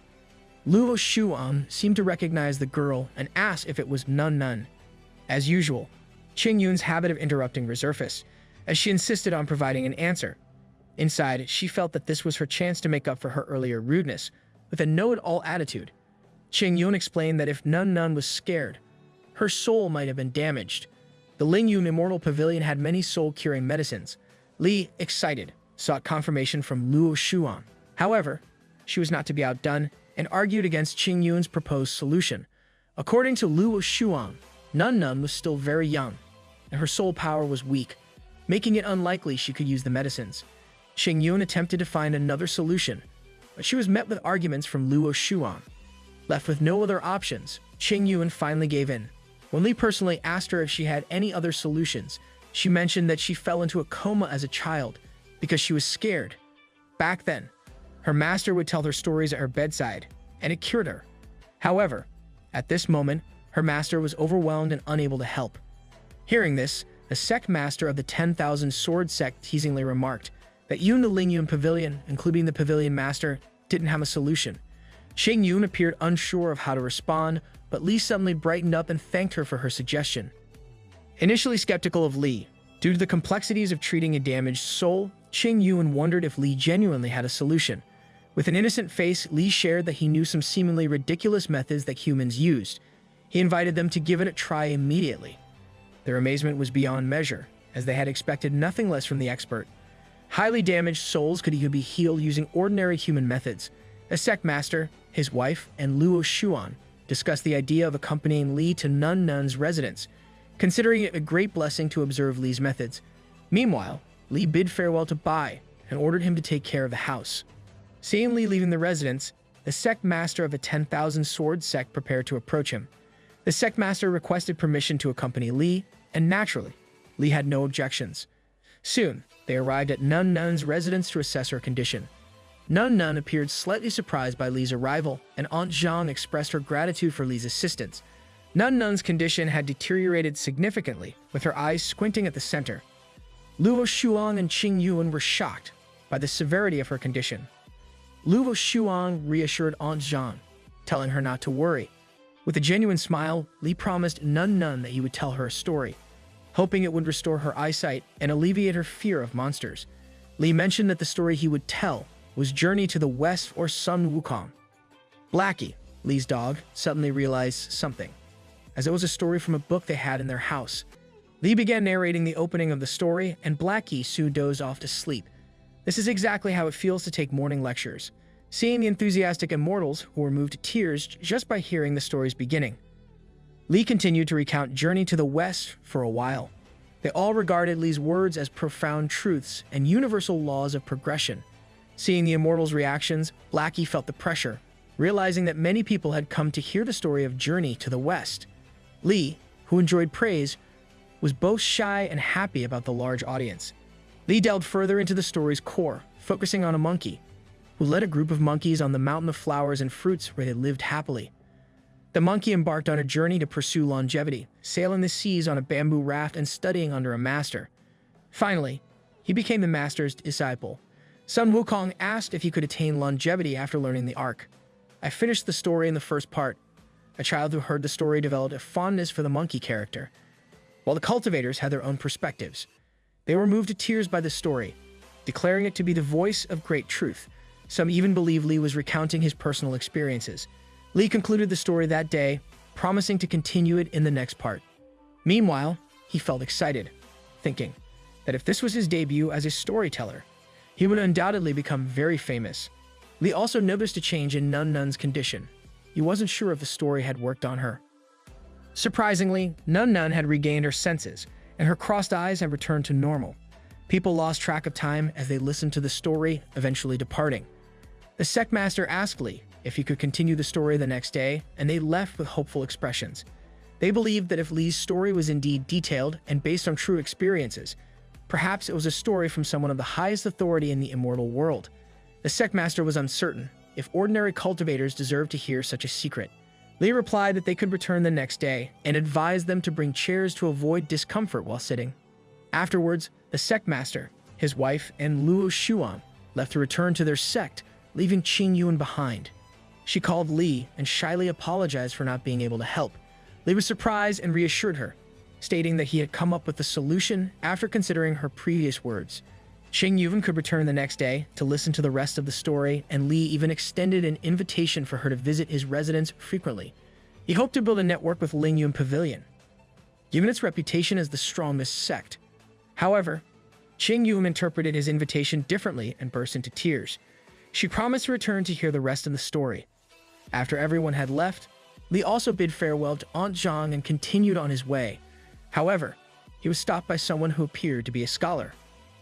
Luo Shuan seemed to recognize the girl and asked if it was Nun Nun. As usual, Qing Yun's habit of interrupting resurfaced, as she insisted on providing an answer. Inside, she felt that this was her chance to make up for her earlier rudeness. With a know-it-all attitude, Qing Yun explained that if Nun Nun was scared, her soul might have been damaged. The Lingyun Immortal Pavilion had many soul-curing medicines. Li, excited, sought confirmation from Luo Shuan. However, she was not to be outdone and argued against Qing Yun's proposed solution. According to Luo Shuan, Nun Nun was still very young, and her soul power was weak, making it unlikely she could use the medicines. Qing Yun attempted to find another solution, but she was met with arguments from Luo Shuan. Left with no other options, Qing Yun finally gave in. When Li personally asked her if she had any other solutions, she mentioned that she fell into a coma as a child because she was scared. Back then, her master would tell her stories at her bedside, and it cured her. However, at this moment, her master was overwhelmed and unable to help. Hearing this, the sect master of the 10,000 Sword Sect teasingly remarked that you in the Lingyun Pavilion, including the pavilion master, didn't have a solution. Qing Yun appeared unsure of how to respond, but Li suddenly brightened up and thanked her for her suggestion. Initially skeptical of Li, due to the complexities of treating a damaged soul, Qing Yun wondered if Li genuinely had a solution. With an innocent face, Li shared that he knew some seemingly ridiculous methods that humans used. He invited them to give it a try immediately. Their amazement was beyond measure, as they had expected nothing less from the expert. Highly damaged souls could even be healed using ordinary human methods. The sect master, his wife, and Luo Shuan discussed the idea of accompanying Li to Nun Nun's residence, considering it a great blessing to observe Li's methods. Meanwhile, Li bid farewell to Bai and ordered him to take care of the house. Seeing Li leaving the residence, the sect master of the 10,000 sword sect prepared to approach him. The sect master requested permission to accompany Li, and naturally, Li had no objections. Soon, they arrived at Nun Nun's residence to assess her condition. Nun Nun appeared slightly surprised by Li's arrival, and Aunt Zhang expressed her gratitude for Li's assistance. Nun Nun's condition had deteriorated significantly, with her eyes squinting at the center. Luo Shuang and Qing Yuan were shocked by the severity of her condition. Luo Shuang reassured Aunt Zhang, telling her not to worry. With a genuine smile, Li promised Nun Nun that he would tell her a story, hoping it would restore her eyesight and alleviate her fear of monsters. Li mentioned that the story he would tell was Journey to the West or Sun Wukong. Blackie, Li's dog, suddenly realized something, as it was a story from a book they had in their house. Li began narrating the opening of the story, and Blackie soon dozed off to sleep. This is exactly how it feels to take morning lectures, seeing the enthusiastic immortals who were moved to tears just by hearing the story's beginning. Li continued to recount Journey to the West for a while. They all regarded Li's words as profound truths and universal laws of progression. Seeing the immortals' reactions, Blackie felt the pressure, realizing that many people had come to hear the story of Journey to the West. Li, who enjoyed praise, was both shy and happy about the large audience. Li delved further into the story's core, focusing on a monkey who led a group of monkeys on the mountain of flowers and fruits where they lived happily. The monkey embarked on a journey to pursue longevity, sailing the seas on a bamboo raft and studying under a master. Finally, he became the master's disciple. Sun Wukong asked if he could attain longevity after learning the arc. I finished the story in the first part. A child who heard the story developed a fondness for the monkey character, while the cultivators had their own perspectives. They were moved to tears by the story, declaring it to be the voice of great truth. Some even believe Li was recounting his personal experiences. Li concluded the story that day, promising to continue it in the next part. Meanwhile, he felt excited, thinking that if this was his debut as a storyteller, he would undoubtedly become very famous. Li also noticed a change in Nun Nun's condition. He wasn't sure if the story had worked on her. Surprisingly, Nun Nun had regained her senses, and her crossed eyes had returned to normal. People lost track of time as they listened to the story, eventually departing. The sect master asked Li if he could continue the story the next day, and they left with hopeful expressions. They believed that if Li's story was indeed detailed and based on true experiences, perhaps it was a story from someone of the highest authority in the immortal world. The sect master was uncertain if ordinary cultivators deserved to hear such a secret. Li replied that they could return the next day and advised them to bring chairs to avoid discomfort while sitting. Afterwards, the sect master, his wife, and Luo Shuang left to return to their sect, leaving Qing Yuan behind. She called Li and shyly apologized for not being able to help. Li was surprised and reassured her, stating that he had come up with a solution after considering her previous words. Qing Yuan could return the next day to listen to the rest of the story, and Li even extended an invitation for her to visit his residence frequently. He hoped to build a network with Lingyun Pavilion, given its reputation as the strongest sect. However, Qing Yuan interpreted his invitation differently and burst into tears. She promised to return to hear the rest of the story. After everyone had left, Li also bid farewell to Aunt Zhang and continued on his way. However, he was stopped by someone who appeared to be a scholar.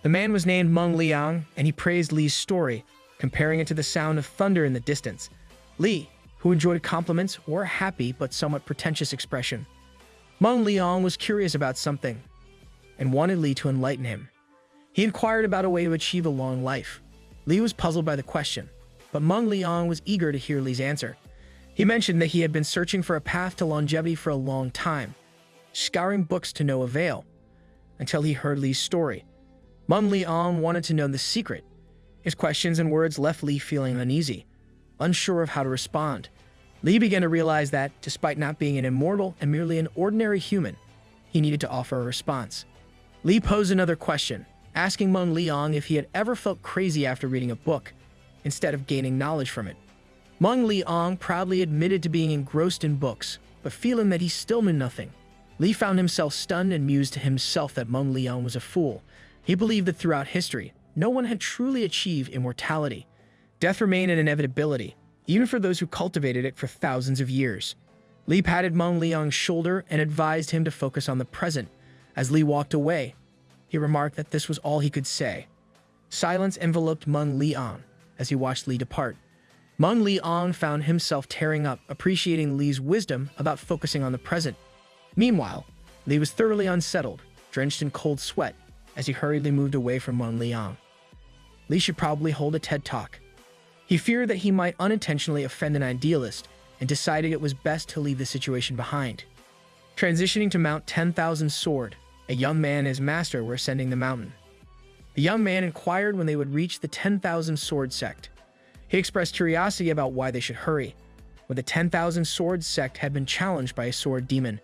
The man was named Meng Liang, and he praised Li's story, comparing it to the sound of thunder in the distance. Li, who enjoyed compliments, wore a happy but somewhat pretentious expression. Meng Liang was curious about something and wanted Li to enlighten him. He inquired about a way to achieve a long life. Li was puzzled by the question, but Meng Liang was eager to hear Li's answer. He mentioned that he had been searching for a path to longevity for a long time, scouring books to no avail, until he heard Li's story. Meng Liang wanted to know the secret. His questions and words left Li feeling uneasy, unsure of how to respond. Li began to realize that, despite not being an immortal and merely an ordinary human, he needed to offer a response. Li posed another question, asking Meng Liang if he had ever felt crazy after reading a book, instead of gaining knowledge from it. Meng Liang proudly admitted to being engrossed in books, but feeling that he still knew nothing. Li found himself stunned and mused to himself that Meng Liang was a fool. He believed that throughout history, no one had truly achieved immortality. Death remained an inevitability, even for those who cultivated it for thousands of years. Li patted Meng Liang's shoulder and advised him to focus on the present. As Li walked away, he remarked that this was all he could say. Silence enveloped Meng Liang as he watched Li depart. Meng Liang found himself tearing up, appreciating Li's wisdom about focusing on the present. Meanwhile, Li was thoroughly unsettled, drenched in cold sweat, as he hurriedly moved away from Meng Liang. Li should probably hold a TED Talk. He feared that he might unintentionally offend an idealist and decided it was best to leave the situation behind. Transitioning to Mount 10,000 Sword, a young man and his master were ascending the mountain. The young man inquired when they would reach the 10,000 Sword sect. He expressed curiosity about why they should hurry, when the 10,000 Sword sect had been challenged by a sword demon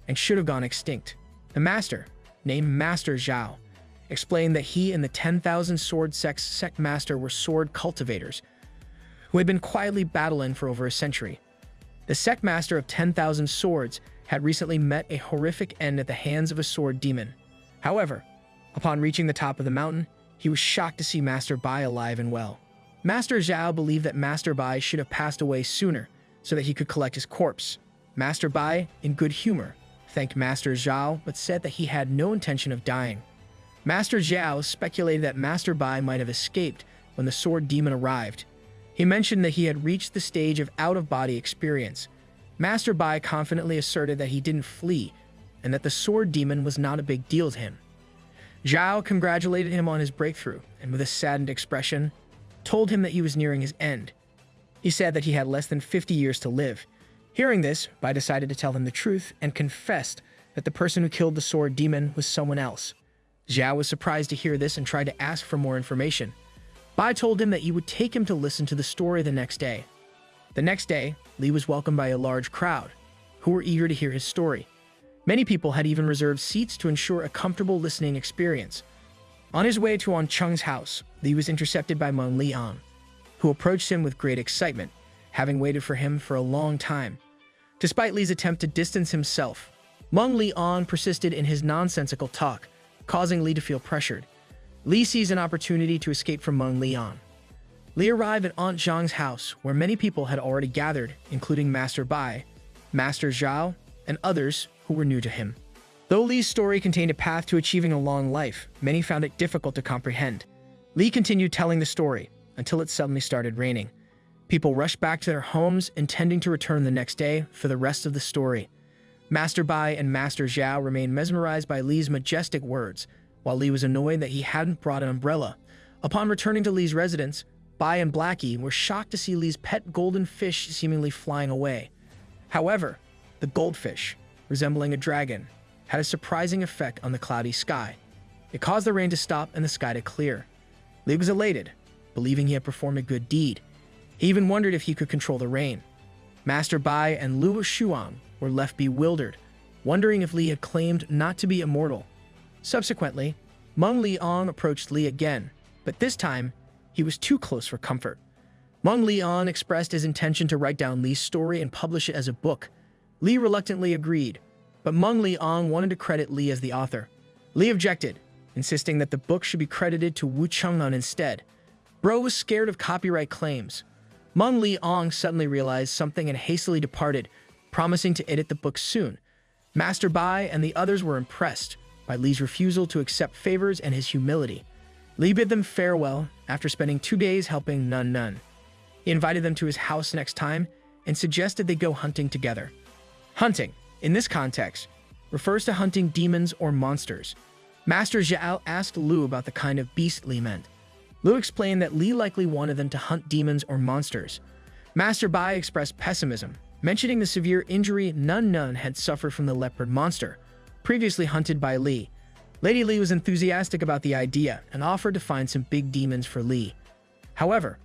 and should have gone extinct. The master, named Master Zhao, explained that he and the 10,000 Sword sect's sect master were sword cultivators who had been quietly battling for over a century. The sect master of 10,000 Swords had recently met a horrific end at the hands of a sword demon. However, upon reaching the top of the mountain, he was shocked to see Master Bai alive and well. Master Zhao believed that Master Bai should have passed away sooner so that he could collect his corpse. Master Bai, in good humor, thanked Master Zhao but said that he had no intention of dying. Master Zhao speculated that Master Bai might have escaped when the sword demon arrived. He mentioned that he had reached the stage of out-of-body experience. Master Bai confidently asserted that he didn't flee and that the sword demon was not a big deal to him. Zhao congratulated him on his breakthrough and, with a saddened expression, told him that he was nearing his end. He said that he had less than 50 years to live. Hearing this, Bai decided to tell him the truth and confessed that the person who killed the sword demon was someone else. Zhao was surprised to hear this and tried to ask for more information. Bai told him that he would take him to listen to the story the next day. The next day, Li was welcomed by a large crowd, who were eager to hear his story. Many people had even reserved seats to ensure a comfortable listening experience. On his way to An Cheng's house, Li was intercepted by Meng Liang, who approached him with great excitement, having waited for him for a long time. Despite Li's attempt to distance himself, Meng Liang persisted in his nonsensical talk, causing Li to feel pressured. Li seized an opportunity to escape from Meng Liang. Li arrived at Aunt Zhang's house, where many people had already gathered, including Master Bai, Master Zhao, and others who were new to him. Though Li's story contained a path to achieving a long life, many found it difficult to comprehend. Li continued telling the story until it suddenly started raining. People rushed back to their homes, intending to return the next day for the rest of the story. Master Bai and Master Zhao remained mesmerized by Li's majestic words, while Li was annoyed that he hadn't brought an umbrella. Upon returning to Li's residence, Bai and Blackie were shocked to see Li's pet golden fish seemingly flying away. However, the goldfish, resembling a dragon, had a surprising effect on the cloudy sky. It caused the rain to stop and the sky to clear. Li was elated, believing he had performed a good deed. He even wondered if he could control the rain. Master Bai and Luo Shuang were left bewildered, wondering if Li had claimed not to be immortal. Subsequently, Meng Liang approached Li again, but this time, he was too close for comfort. Meng Liang expressed his intention to write down Li's story and publish it as a book. Li reluctantly agreed, but Meng Liang wanted to credit Li as the author. Li objected, insisting that the book should be credited to Wu Cheng'an instead. Bro was scared of copyright claims. Meng Liang suddenly realized something and hastily departed, promising to edit the book soon. Master Bai and the others were impressed by Li's refusal to accept favors and his humility. Li bid them farewell after spending 2 days helping Nun Nun. He invited them to his house next time and suggested they go hunting together. Hunting, in this context, refers to hunting demons or monsters. Master Zhao asked Lu about the kind of beast Li meant. Lu explained that Li likely wanted them to hunt demons or monsters. Master Bai expressed pessimism, mentioning the severe injury Nun Nun had suffered from the leopard monster, previously hunted by Li. Lady Li was enthusiastic about the idea and offered to find some big demons for Li. However,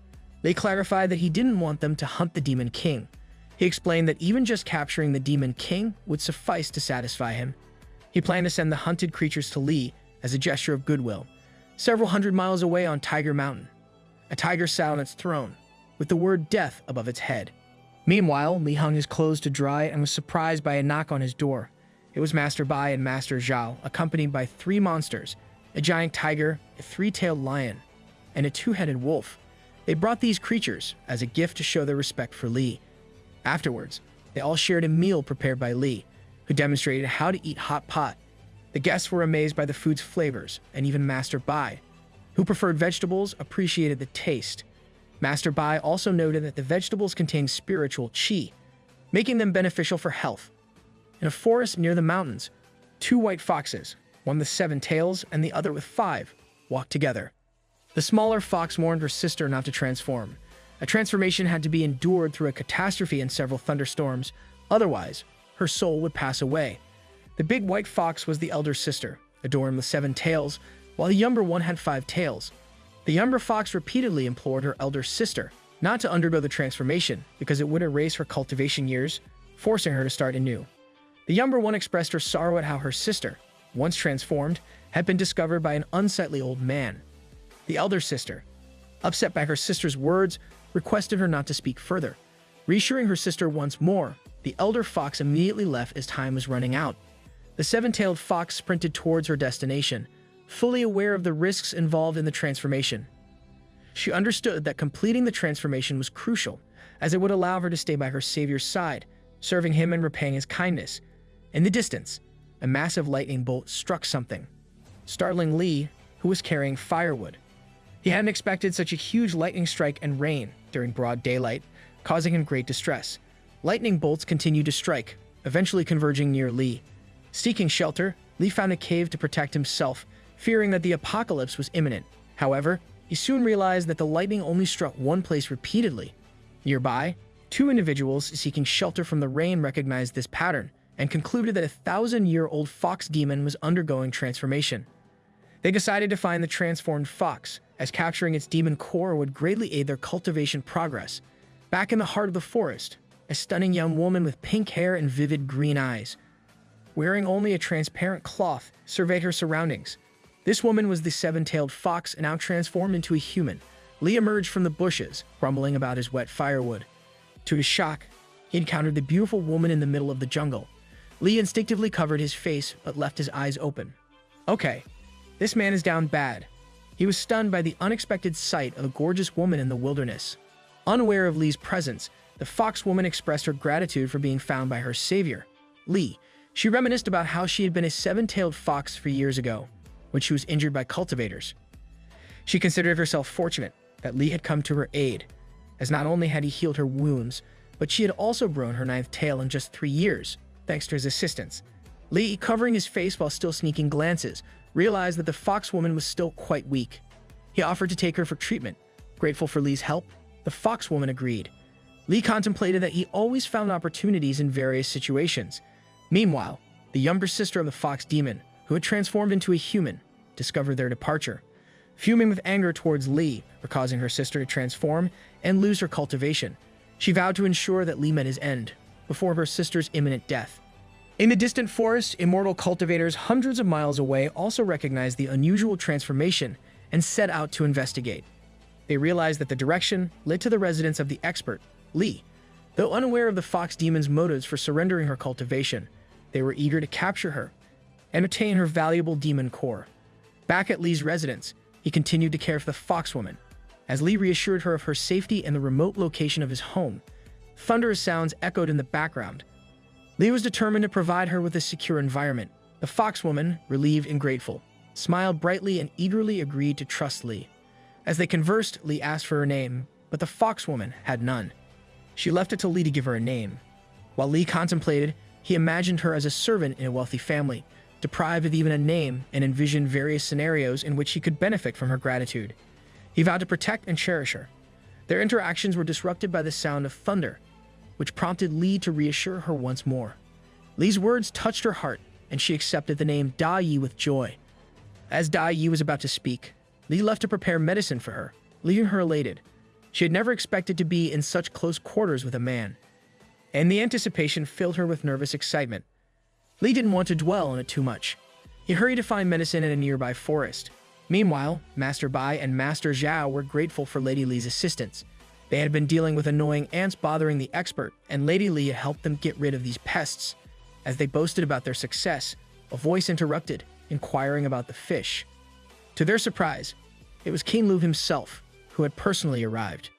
they clarified that he didn't want them to hunt the Demon King. He explained that even just capturing the Demon King would suffice to satisfy him. He planned to send the hunted creatures to Li as a gesture of goodwill. Several hundred miles away on Tiger Mountain, a tiger sat on its throne, with the word death above its head. Meanwhile, Li hung his clothes to dry and was surprised by a knock on his door. It was Master Bai and Master Zhao, accompanied by 3 monsters, a giant tiger, a 3-tailed lion, and a 2-headed wolf. They brought these creatures as a gift to show their respect for Li. Afterwards, they all shared a meal prepared by Li, who demonstrated how to eat hot pot. The guests were amazed by the food's flavors, and even Master Bai, who preferred vegetables, appreciated the taste. Master Bai also noted that the vegetables contained spiritual qi, making them beneficial for health. In a forest near the mountains, two white foxes, one with 7 tails and the other with 5, walked together. The smaller fox warned her sister not to transform. A transformation had to be endured through a catastrophe and several thunderstorms, otherwise, her soul would pass away. The big white fox was the elder sister, adorned with 7 tails, while the younger one had 5 tails. The younger fox repeatedly implored her elder sister not to undergo the transformation because it would erase her cultivation years, forcing her to start anew. The younger one expressed her sorrow at how her sister, once transformed, had been discovered by an unsightly old man. The elder sister, upset by her sister's words, requested her not to speak further. Reassuring her sister once more, the elder fox immediately left as time was running out. The 7-tailed fox sprinted towards her destination, fully aware of the risks involved in the transformation. She understood that completing the transformation was crucial, as it would allow her to stay by her savior's side, serving him and repaying his kindness. In the distance, a massive lightning bolt struck something, startling Li, who was carrying firewood. He hadn't expected such a huge lightning strike and rain during broad daylight, causing him great distress. Lightning bolts continued to strike, eventually converging near Li. Seeking shelter, Li found a cave to protect himself, fearing that the apocalypse was imminent. However, he soon realized that the lightning only struck one place repeatedly. Nearby, 2 individuals seeking shelter from the rain recognized this pattern and concluded that a 1,000-year-old fox demon was undergoing transformation. They decided to find the transformed fox, as capturing its demon core would greatly aid their cultivation progress. Back in the heart of the forest, a stunning young woman with pink hair and vivid green eyes, wearing only a transparent cloth, surveyed her surroundings. This woman was the 7-tailed fox, now transformed into a human. Li emerged from the bushes, grumbling about his wet firewood. To his shock, he encountered the beautiful woman in the middle of the jungle. Li instinctively covered his face, but left his eyes open. Okay, this man is down bad. He was stunned by the unexpected sight of a gorgeous woman in the wilderness. Unaware of Li's presence, the fox woman expressed her gratitude for being found by her savior, Li. She reminisced about how she had been a 7-tailed fox for years ago, when she was injured by cultivators. She considered herself fortunate that Li had come to her aid, as not only had he healed her wounds, but she had also grown her 9th tail in just 3 years, thanks to his assistance. Li, covering his face while still sneaking glances, realized that the fox woman was still quite weak. He offered to take her for treatment. Grateful for Li's help, the fox woman agreed. Li contemplated that he always found opportunities in various situations. Meanwhile, the younger sister of the fox demon, who had transformed into a human, discovered their departure. Fuming with anger towards Li for causing her sister to transform and lose her cultivation, she vowed to ensure that Li met his end before her sister's imminent death. In the distant forest, immortal cultivators hundreds of miles away also recognized the unusual transformation and set out to investigate. They realized that the direction led to the residence of the expert, Li. Though unaware of the fox demon's motives for surrendering her cultivation, they were eager to capture her and obtain her valuable demon core. Back at Li's residence, he continued to care for the fox woman. As Li reassured her of her safety and the remote location of his home, thunderous sounds echoed in the background. Li was determined to provide her with a secure environment. The fox woman, relieved and grateful, smiled brightly and eagerly agreed to trust Li. As they conversed, Li asked for her name, but the fox woman had none. She left it to Li to give her a name. While Li contemplated, he imagined her as a servant in a wealthy family, deprived of even a name, and envisioned various scenarios in which he could benefit from her gratitude. He vowed to protect and cherish her. Their interactions were disrupted by the sound of thunder, which prompted Li to reassure her once more. Li's words touched her heart, and she accepted the name Da Yi with joy. As Da Yi was about to speak, Li left to prepare medicine for her, leaving her elated. She had never expected to be in such close quarters with a man, and the anticipation filled her with nervous excitement. Li didn't want to dwell on it too much. He hurried to find medicine in a nearby forest. Meanwhile, Master Bai and Master Zhao were grateful for Lady Li's assistance. They had been dealing with annoying ants bothering the expert, and Lady Li had helped them get rid of these pests. As they boasted about their success, a voice interrupted, inquiring about the fish. To their surprise, it was King Lu himself, who had personally arrived.